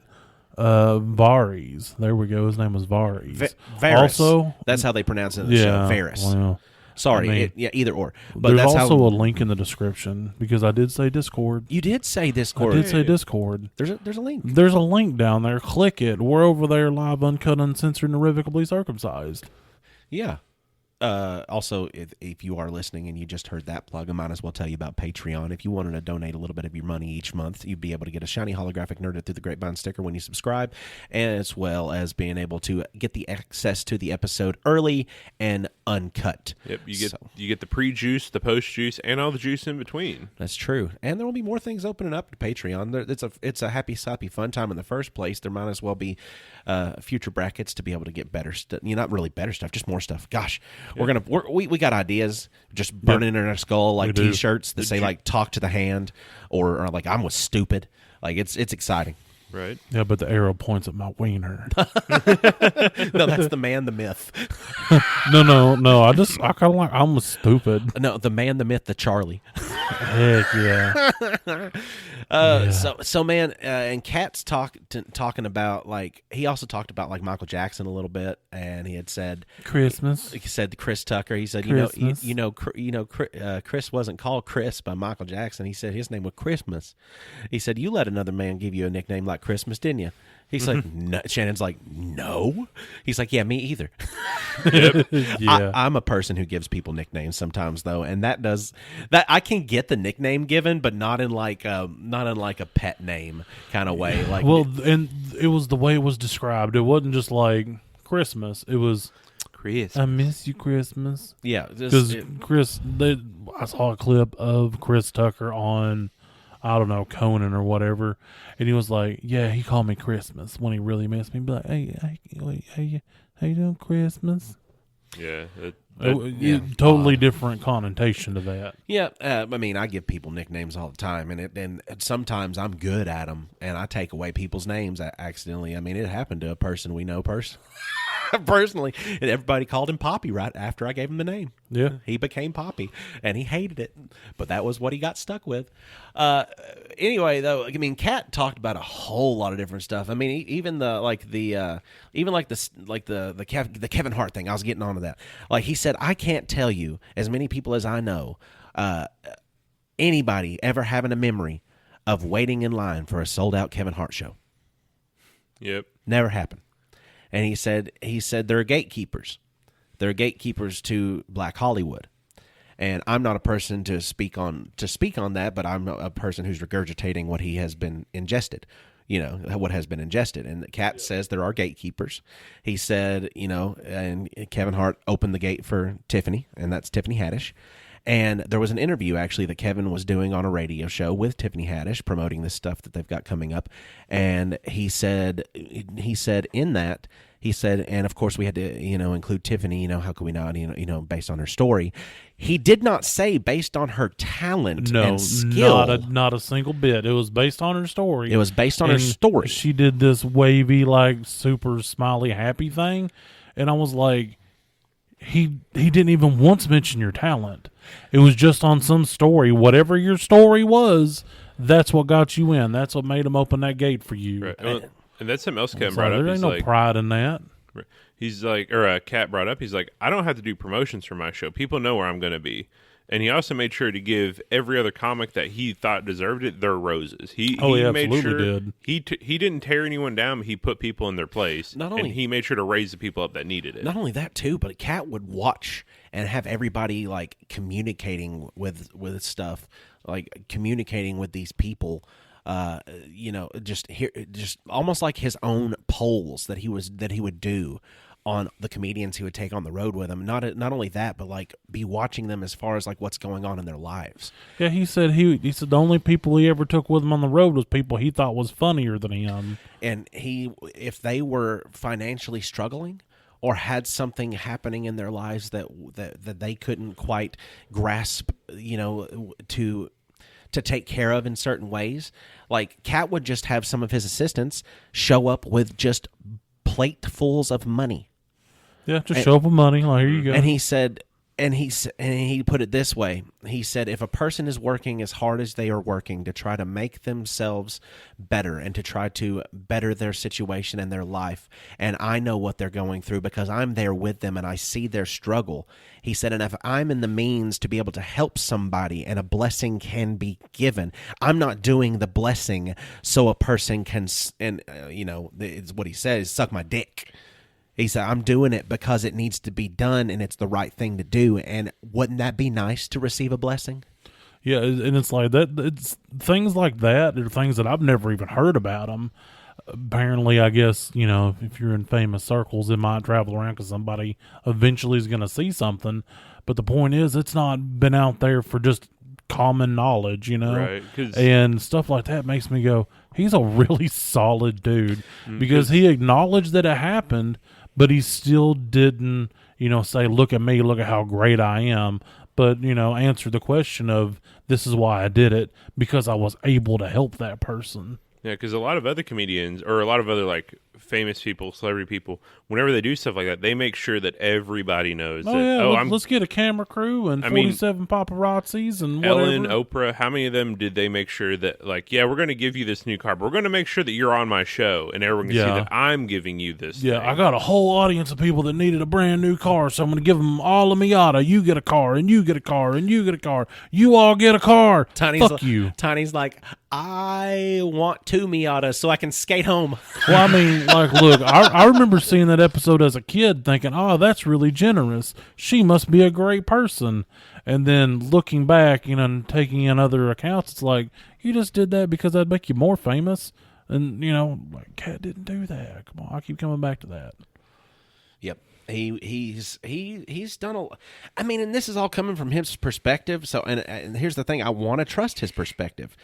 Varys. There we go. His name was Varys. Varys. Also, that's how they pronounce it in the show. Varys. Well, sorry, either or. But there's that's also a link in the description, because I did say Discord. You did say Discord. I did say Discord. There's a link. There's a link down there. Click it. We're over there, live, uncut, uncensored, and irrevocably circumcised. Yeah. Also, if you are listening and you just heard that plug, I might as well tell you about Patreon. If you wanted to donate a little bit of your money each month, you'd be able to get a shiny holographic Nerded Through the Grapevine sticker when you subscribe, as well as being able to get the access to the episode early and uncut. Yep, you get the pre-juice, the post-juice, and all the juice in between. That's true, and there will be more things opening up to Patreon. It's a happy, sappy, fun time in the first place. There might as well be future brackets to be able to get better stuff. Not really better stuff, just more stuff. Gosh, we got ideas just burning in our skull like T-shirts that say like "Talk to the Hand" or like "I'm was stupid." Like it's exciting. Right. Yeah, but the arrow points at my wiener. No, that's the man, the myth. No. I kind of like I'm stupid. No, the man, the myth, the Charlie. Heck yeah. So man, and Kat's talking about like he also talked about like Michael Jackson a little bit, and he had said Christmas. He said Chris Tucker. He said Christmas. Chris wasn't called Chris by Michael Jackson. He said his name was Christmas. He said you let another man give you a nickname like Christmas, didn't you? He's like, no. Shannon's like, no. He's like, yeah, me either. Yeah. I'm a person who gives people nicknames sometimes, though, and that I can get the nickname given, but not in like a pet name kind of way. Like, well, and it was the way it was described. It wasn't just like Christmas. It was Chris. I miss you, Christmas. Yeah, Because I saw a clip of Chris Tucker on, I don't know, Conan or whatever, and he was like, yeah, he called me Christmas when he really missed me. Be like, hey, how you doing, Christmas? Yeah. Totally different connotation to that. Yeah, I mean, I give people nicknames all the time, and sometimes I'm good at them, and I take away people's names accidentally. I mean, it happened to a person we know personally, and everybody called him Poppy right after I gave him the name. Yeah. He became Poppy, and he hated it, but that was what he got stuck with. Anyway, though, I mean, Kat talked about a whole lot of different stuff. I mean, even the Kevin Hart thing. I was getting onto that. Like he said, I can't tell you as many people as I know, anybody ever having a memory of waiting in line for a sold out Kevin Hart show. Yep. Never happened. And he said there are gatekeepers. There are gatekeepers to Black Hollywood. And I'm not a person to speak on that, but I'm a person who's regurgitating what he has been ingested. What has been ingested. And Kat says there are gatekeepers. He said, and Kevin Hart opened the gate for Tiffany, and that's Tiffany Haddish. And there was an interview, actually, that Kevin was doing on a radio show with Tiffany Haddish, promoting this stuff that they've got coming up. And he said in that, and of course we had to, include Tiffany, how could we not, based on her story. He did not say based on her talent and skill. Not a single bit. It was based on her story. It was based on her story. She did this wavy, like, super smiley, happy thing. And I was like, he didn't even once mention your talent. It was just on some story. Whatever your story was, that's what got you in. That's what made him open that gate for you. Right. And that's something else Kevin So brought up. there ain't no pride in that. He's like, or Kat brought up, he's like, I don't have to do promotions for my show. People know where I'm going to be. And he also made sure to give every other comic that he thought deserved it their roses. He made sure did. He didn't tear anyone down, but he put people in their place. And he made sure to raise the people up that needed it. Not only that, too, but Kat would watch and have everybody, like, communicating with stuff, like, communicating with these people, just almost like his own polls that he would do on the comedians he would take on the road with him. Not only that, but like be watching them as far as like what's going on in their lives. Yeah, he said he said the only people he ever took with him on the road was people he thought was funnier than him. And if they were financially struggling or had something happening in their lives that they couldn't quite grasp, to take care of in certain ways, like Kat would just have some of his assistants show up with just platefuls of money. Yeah, just show up with money. Like, here you go. And he said, and he put it this way. He said, if a person is working as hard as they are working to try to make themselves better and to try to better their situation and their life, and I know what they're going through because I'm there with them and I see their struggle. He said, and if I'm in the means to be able to help somebody and a blessing can be given, I'm not doing the blessing so a person can, it's what he says, suck my dick. He said, I'm doing it because it needs to be done and it's the right thing to do. And wouldn't that be nice to receive a blessing? Yeah, and it's like that. It's things like that are things that I've never even heard about him. apparently, I guess, if you're in famous circles, it might travel around because somebody eventually is going to see something. But the point is, it's not been out there for just common knowledge, Right, 'cause- and stuff like that makes me go, he's a really solid dude because he acknowledged that it happened, but he still didn't, say, look at me, look at how great I am, but, answer the question of, this is why I did it, because I was able to help that person. Yeah, because a lot of other comedians or a lot of other like famous people, celebrity people, whenever they do stuff like that, they make sure that everybody knows Oh, that. yeah, let's get a camera crew and 47 paparazzis and whatever. Ellen, Oprah, how many of them did they make sure that, like, yeah, we're going to give you this new car, but we're going to make sure that you're on my show and everyone can see that I'm giving you this Yeah, thing. I got a whole audience of people that needed a brand new car, so I'm going to give them all a Miata. You get a car, and you get a car, and you get a car. You all get a car. Fuck you. Tiny's like, I want 2 Miatas so I can skate home. Well, I mean, like, look, I remember seeing that episode as a kid thinking, oh, that's really generous. She must be a great person. And then looking back, and taking in other accounts, it's like, you just did that because that'd make you more famous. And, like, Cat didn't do that. Come on, I keep coming back to that. Yep. He's done a. I mean, and this is all coming from his perspective. So, and here's the thing: I want to trust his perspective,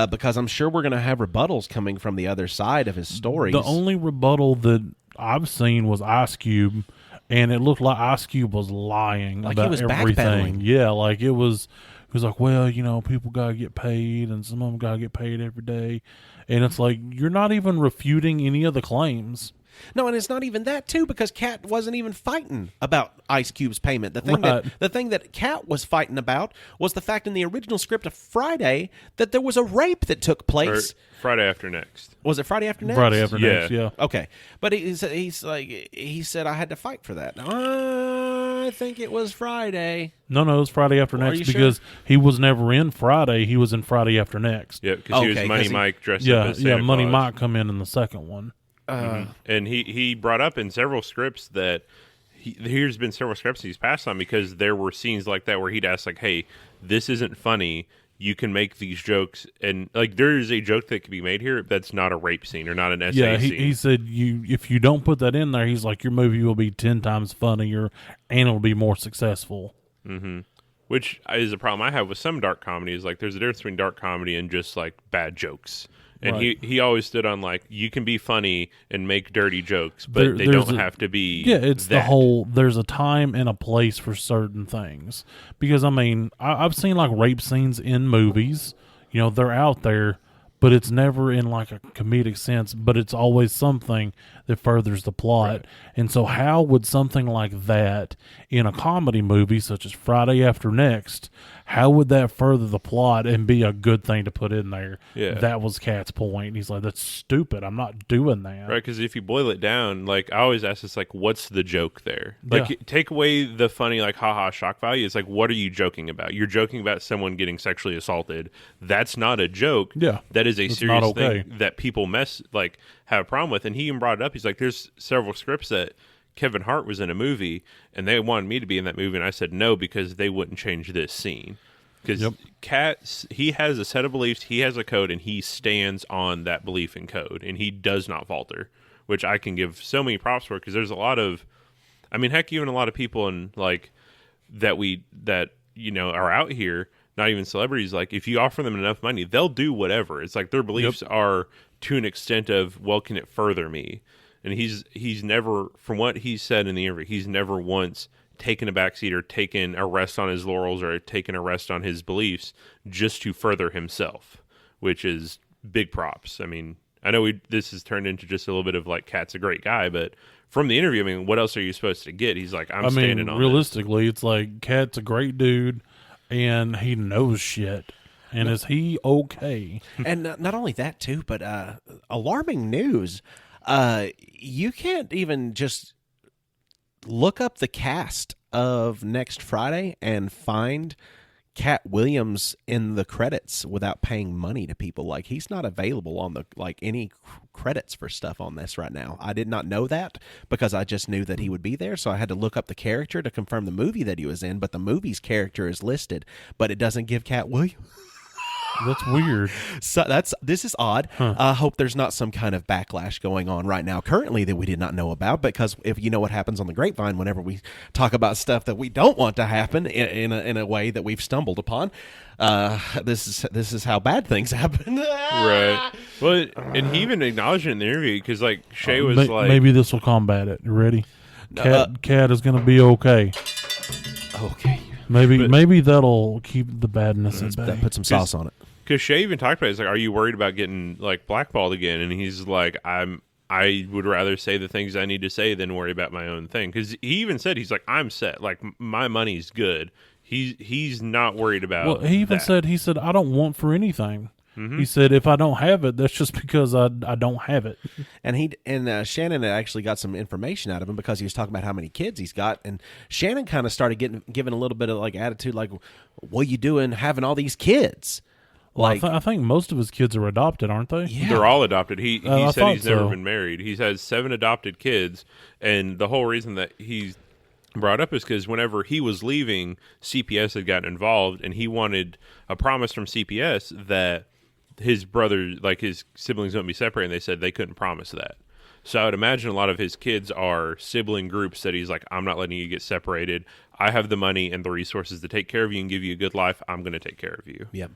because I'm sure we're going to have rebuttals coming from the other side of his stories. The only rebuttal that I've seen was Ice Cube, and it looked like Ice Cube was lying Like he about was everything. backpedaling. Yeah, like it was. He was like, well, people gotta get paid, and some of them gotta get paid every day, and it's like you're not even refuting any of the claims. No, and it's not even that too, because Cat wasn't even fighting about Ice Cube's payment. The thing that Cat was fighting about was the fact in the original script of Friday that there was a rape that took place. Or Friday After Next. Was it Friday After Next? Friday After Next, yeah. Okay, but he said I had to fight for that. I think it was Friday. No, it was Friday After Are Next you sure? because he was never in Friday. He was in Friday After Next. Yeah, because he Okay, was Money 'cause he- Mike dressed up as Santa Money Claus. Mike come in the second one. And he brought up in several scripts that here's been several scripts he's passed on because there were scenes like that where he'd ask like, hey, this isn't funny. You can make these jokes, and like there is a joke that can be made here that's not a rape scene or not an essay Yeah, scene. he said if you don't put that in there, he's like your movie will be 10 times funnier and it'll be more successful. Which is a problem I have with some dark comedies. Like there's a difference between dark comedy and just like bad jokes. And Right. he always stood on like you can be funny and make dirty jokes, but they there's don't have to be. Yeah, it's the that. whole. There's a time and a place for certain things because I mean I've seen like rape scenes in movies. They're out there, but it's never in like a comedic sense. But it's always something that furthers the plot. Right. And so, how would something like that in a comedy movie such as Friday After Next? How would that further the plot and be a good thing to put in there? Yeah. That was Cat's point. He's like, that's stupid. I'm not doing that. Right, because if you boil it down, like I always ask this, like, what's the joke there? Like, Yeah. take away the funny, like, haha, shock value. It's like, what are you joking about? You're joking about someone getting sexually assaulted. That's not a joke. Yeah. that is a That's serious not okay. thing that people have a problem with. And he even brought it up. He's like, there's several scripts that Kevin Hart was in a movie, and they wanted me to be in that movie, and I said no because they wouldn't change this scene. Because Cat, he has a set of beliefs, he has a code, and he stands on that belief and code, and he does not falter, which I can give so many props for. Because there's a lot of, I mean, heck, even a lot of people in like that are out here, not even celebrities. Like if you offer them enough money, they'll do whatever. It's like their beliefs are to an extent of, well, can it further me? And he's never, from what he said in the interview, he's never once taken a backseat or taken a rest on his laurels or taken a rest on his beliefs just to further himself, which is big props. I mean, I know this has turned into just a little bit of like Cat's a great guy, but from the interview, I mean, what else are you supposed to get? He's like, I'm standing on realistically, it's like Cat's a great dude and he knows shit. And is he okay? And not only that too, but alarming news. You can't even just look up the cast of next Friday and find Cat Williams in the credits without paying money to people. Like he's not available on the any credits for stuff on this right now. I did not know that because I just knew that he would be there, so I had to look up the character to confirm the movie that he was in. But the movie's character is listed, but it doesn't give Cat Williams. That's weird. So this is odd. I hope there's not some kind of backlash going on right now currently that we did not know about, because if you know what happens on the grapevine whenever we talk about stuff that we don't want to happen in a way that we've stumbled upon, this is how bad things happen. Right. Well, and he even acknowledged it in the interview because like Shay was like, maybe this will combat it. You ready? Cat is going to be okay. Okay. Maybe that'll keep the badness at bay. Put some sauce on it. because Shay even talked about it. He's like, "Are you worried about getting like blackballed again?" And he's like, I would rather say the things I need to say than worry about my own thing." Because he even said, he's like, "I'm set. Like my money's good." He's not worried about. Well, he even said, "I don't want for anything." Mm-hmm. He said, "If I don't have it, that's just because I don't have it." And Shannon had actually got some information out of him because he was talking about how many kids he's got, and Shannon kind of started giving a little bit of like attitude, like, "What you doing having all these kids?" Like, I think most of his kids are adopted, aren't they? Yeah. They're all adopted. He said he's never so. been married. He has 7 adopted kids, and the whole reason that he's brought up is because whenever he was leaving, CPS had gotten involved, and he wanted a promise from CPS that his brother, like his siblings, wouldn't be separated, and they said they couldn't promise that. So I would imagine a lot of his kids are sibling groups that he's like, "I'm not letting you get separated. I have the money and the resources to take care of you and give you a good life. I'm going to take care of you." Yep.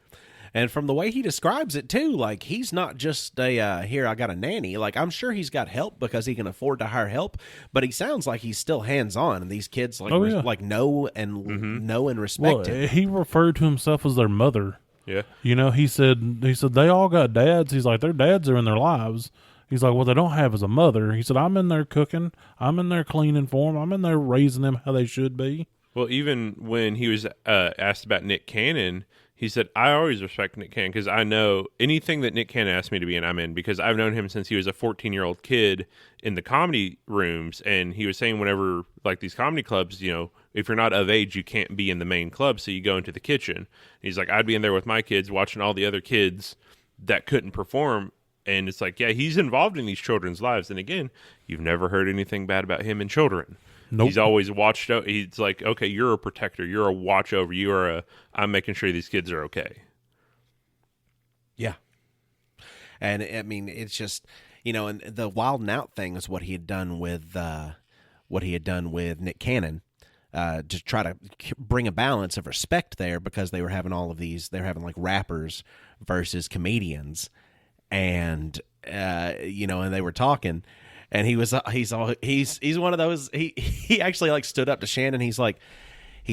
And from the way he describes it, too, like, he's not just here, I got a nanny. Like, I'm sure he's got help because he can afford to hire help, but he sounds like he's still hands-on, and these kids, like, know and respect him. He referred to himself as their mother. Yeah. You know, he said they all got dads. He's like, their dads are in their lives. He's like, what they don't have is a mother. He said, I'm in there cooking. I'm in there cleaning for them. I'm in there raising them how they should be. Well, even when he was asked about Nick Cannon, he said, "I always respect Nick Cannon because I know anything that Nick Cannon asked me to be in, I'm in, because I've known him since he was a 14-year-old kid in the comedy rooms." And he was saying whenever, like, these comedy clubs, you know, if you're not of age, you can't be in the main club, so you go into the kitchen. And he's like, I'd be in there with my kids watching all the other kids that couldn't perform. And it's like, yeah, he's involved in these children's lives. And again, you've never heard anything bad about him and children. Nope. He's always watched out. He's like, okay, you're a protector. You're a watch over. I'm making sure these kids are okay. Yeah. And I mean, it's just, you know, and the Wild and Out thing is what he had done with Nick Cannon, to try to bring a balance of respect there, because they were having all of these, they're having like rappers versus comedians, and you know, and they were talking. And he's one of those. He actually like stood up to Shannon. He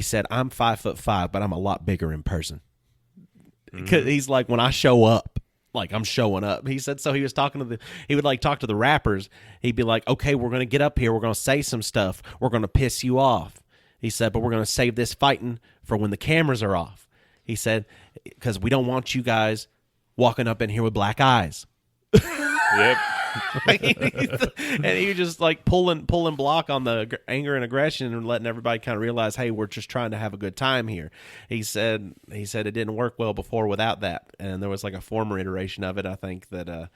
said, "I'm 5'5", but I'm a lot bigger in person." Because he's like, when I show up, like I'm showing up. He said, so he was he would like talk to the rappers. He'd be like, "Okay, we're gonna get up here. We're gonna say some stuff. We're gonna piss you off." He said, "But we're gonna save this fighting for when the cameras are off." He said, "Because we don't want you guys walking up in here with black eyes." Yep. And he was just like pulling block on the anger and aggression and letting everybody kind of realize, hey, we're just trying to have a good time here. He said it didn't work well before without that, and there was like a former iteration of it, I think, that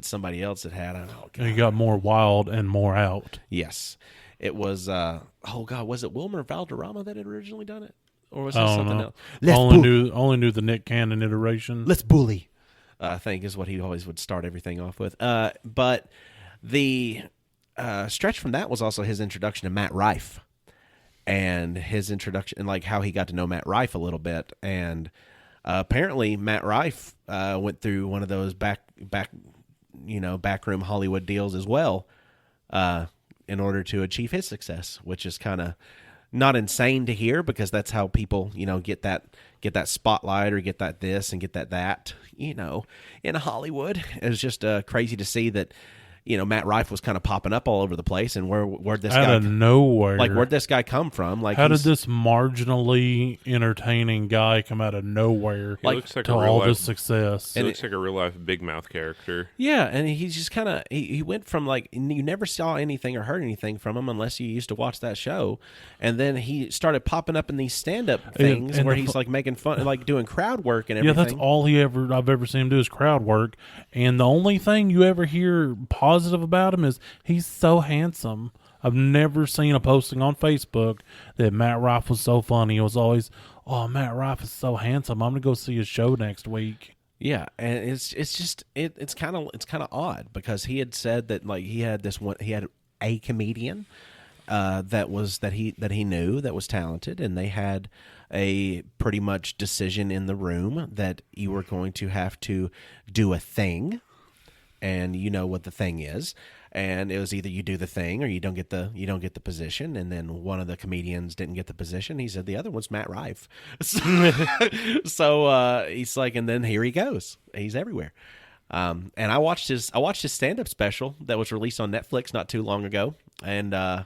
somebody else had. I don't know. He got more wild and more out. Yes, it was. Was it Wilmer Valderrama that had originally done it, or was it something else? Only knew the Nick Cannon iteration. Let's bully. I think is what he always would start everything off with. But the stretch from that was also his introduction to Matt Rife, and his introduction, and like how he got to know Matt Rife a little bit. And apparently Matt Rife went through one of those backroom Hollywood deals as well, in order to achieve his success, which is kind of not insane to hear, because that's how people, you know, get that spotlight or get that this and get that, you know, in Hollywood. It's just crazy to see that, you know, Matt Rife was kind of popping up all over the place, and where'd this out guy of nowhere? Like, where'd this guy come from? Like, how did this marginally entertaining guy come out of nowhere? He looks like to all this success. He looks like a real life Big Mouth character. Yeah, and he's just kind of he went from like, you never saw anything or heard anything from him unless you used to watch that show, and then he started popping up in these stand up things where he's like making fun, like doing crowd work and everything. Yeah, that's all I've ever seen him do is crowd work, and the only thing you ever hear positive about him is he's so handsome. I've never seen a posting on Facebook that Matt Rife was so funny. It was always, "Oh, Matt Rife is so handsome. I'm gonna go see his show next week." Yeah, and it's kind of odd because he had said that like he had a comedian that he knew that was talented, and they had a pretty much decision in the room that you were going to have to do a thing, and you know what the thing is. And it was either you do the thing or you don't get the position. And then one of the comedians didn't get the position. He said the other one's Matt Rife. So he's like, and then here he goes. He's everywhere. And I watched his stand up special that was released on Netflix not too long ago. And I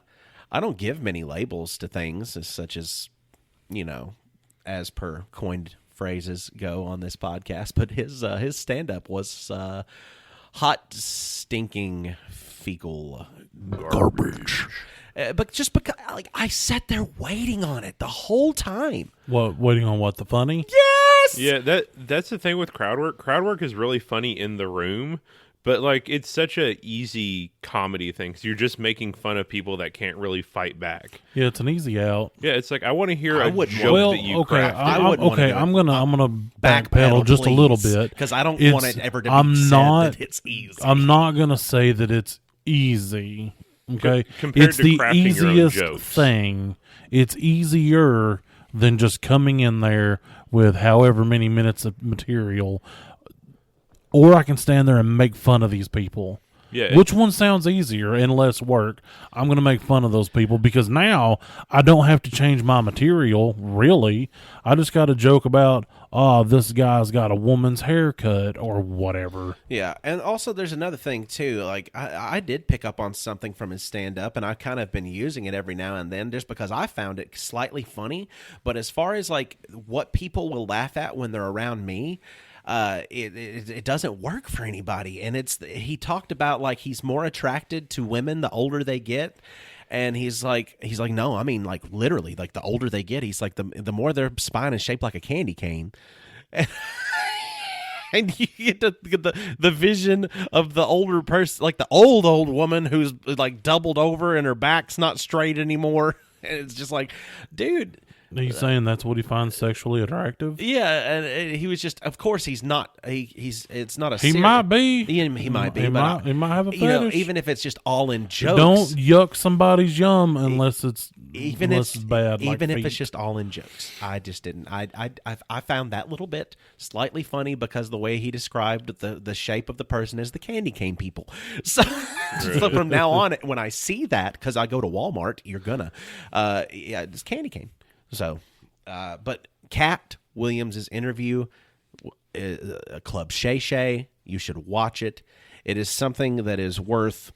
don't give many labels to things such as, as per coined phrases go on this podcast. But his stand up was hot, stinking, fecal garbage. But just because, I sat there waiting on it the whole time. What? Waiting on what? The funny? Yes. Yeah, that's the thing with crowd work. Crowd work is really funny in the room, but it's such a easy comedy thing. 'Cause you're just making fun of people that can't really fight back. Yeah, it's an easy out. Yeah, it's like I want to hear a wouldn't joke Well, that you okay, crafted. I'm gonna backpedal just a little bit because I don't It's- want it ever to be I'm said not- that it's easy. I'm not gonna say that it's easy. Okay, Compared it's to the crafting your own easiest jokes. thing. It's easier than just coming in there with however many minutes of material, or I can stand there and make fun of these people. Yeah, Which one sounds easier and less work? I'm going to make fun of those people because now I don't have to change my material, really. I just got to joke about, this guy's got a woman's haircut or whatever. Yeah, and also there's another thing too. Like I did pick up on something from his stand-up, and I've kind of been using it every now and then just because I found it slightly funny. But as far as what people will laugh at when they're around me, it doesn't work for anybody. And he talked about he's more attracted to women the older they get. And he's like, no, I mean, literally, the older they get, he's like, the more their spine is shaped like a candy cane. And you get the vision of the older person, the old woman who's doubled over and her back's not straight anymore. And it's just dude. He's saying that's what he finds sexually attractive? Yeah, and he was just. Of course, he's not. It's not a. He might be. He might be. He but might have a fetish. even if it's just all in jokes. Don't yuck somebody's yum unless it's bad. Even if feet. it's just all in jokes. I just didn't. I found that little bit slightly funny because the way he described the shape of the person as the candy cane people. So, so from now on, when I see that, because I go to Walmart, you're gonna, it's candy cane. So, but Cat Williams' interview, Club Shay Shay, you should watch it. It is something that is worth,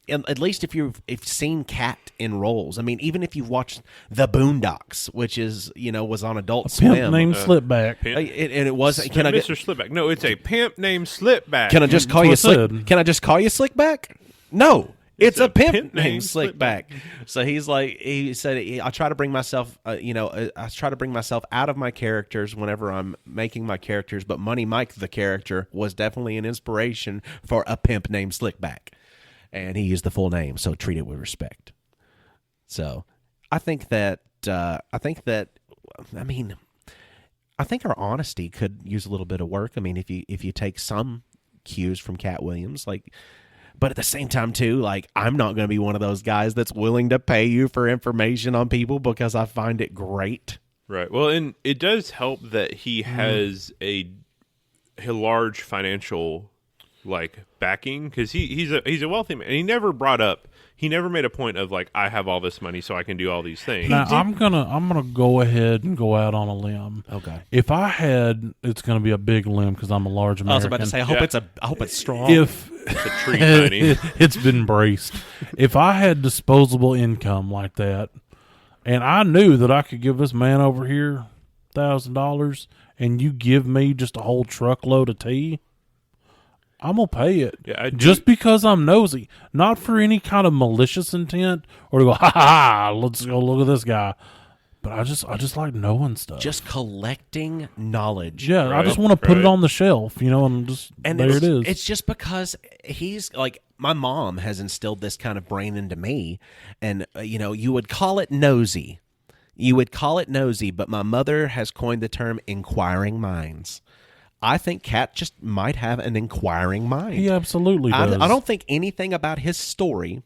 at least if you've seen Cat in roles. I mean, even if you've watched The Boondocks, which is, was on Adult Pimp Swim. named Slipback. Pimp. And it was. Can I Mr. Slipback? No, it's a pimp named Slipback. Can I just call you That's what I Slick? said. Can I just call you Slickback? No. It's a pimp named named Slickback. So he said, I try to bring myself, I try to bring myself out of my characters whenever I'm making my characters. But Money Mike, the character, was definitely an inspiration for a pimp named Slickback. And he used the full name, so treat it with respect. So I think that, I think our honesty could use a little bit of work. I mean, if you take some cues from Cat Williams, but at the same time, too, I'm not going to be one of those guys that's willing to pay you for information on people because I find it great. Right. Well, and it does help that he has a large financial backing because he's a wealthy man. And he never made a point of I have all this money so I can do all these things. Now, I'm gonna go ahead and go out on a limb. Okay. If I had, it's gonna be a big limb because I'm a large American. I was about to say, I hope it's strong. If It's a tree tiny. it's been braced. If I had disposable income like that, and I knew that I could give this man over here $1,000, and you give me just a whole truckload of tea, I'm gonna pay it. Yeah, just because I'm nosy, not for any kind of malicious intent or to go, ha ha, let's go look at this guy. But I just like knowing stuff. Just collecting knowledge. Yeah, I Right, just want to put it right. on the shelf, and just And there it is. It's just because he's my mom has instilled this kind of brain into me, and you would call it nosy. You would call it nosy, but my mother has coined the term inquiring minds. I think Cat just might have an inquiring mind. He absolutely does. I don't think anything about his story,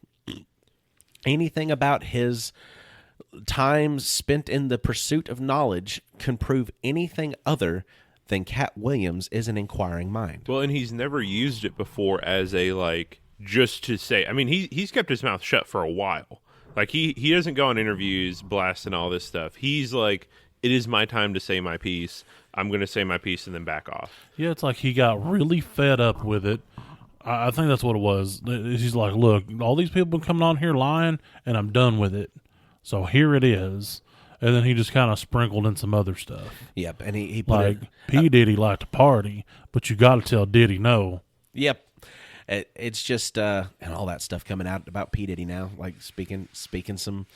anything about his time spent in the pursuit of knowledge can prove anything other than Cat Williams is an inquiring mind. Well, and he's never used it before as a, like, just to say. I mean, he's kept his mouth shut for a while. Like, he doesn't go on interviews blasting all this stuff. He's like, it is my time to say my piece. I'm going to say my piece and then back off. Yeah, it's like he got really fed up with it. I think that's what it was. He's like, look, all these people coming on here lying, and I'm done with it. So here it is. And then he just kind of sprinkled in some other stuff. Yep, and he put Like, P. Diddy liked to party, but you got to tell Diddy no. Yep. It's just and all that stuff coming out about P. Diddy now, like speaking some,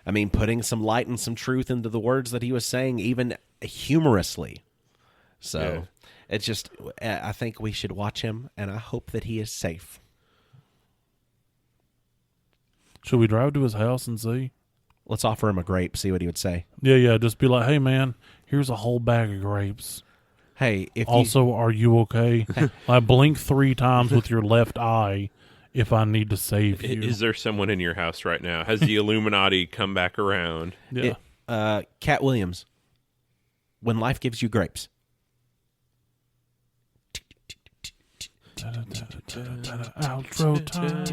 I mean, putting some light and some truth into the words that he was saying, even humorously. So it's just, I think we should watch him, and I hope that he is safe. Should we drive to his house and see? Let's offer him a grape, see what he would say. Yeah, just be like, hey, man, here's a whole bag of grapes. Hey, if Also, are you okay? I blink 3 times with your left eye if I need to save you. Is there someone in your house right now? Has the Illuminati come back around? Yeah. Cat Williams, when life gives you grapes. Outro time.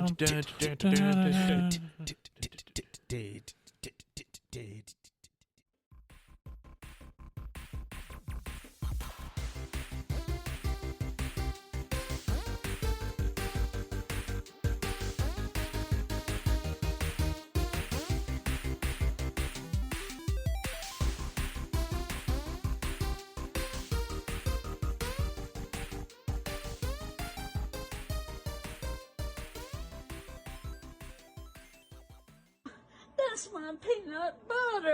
That's my peanut butter.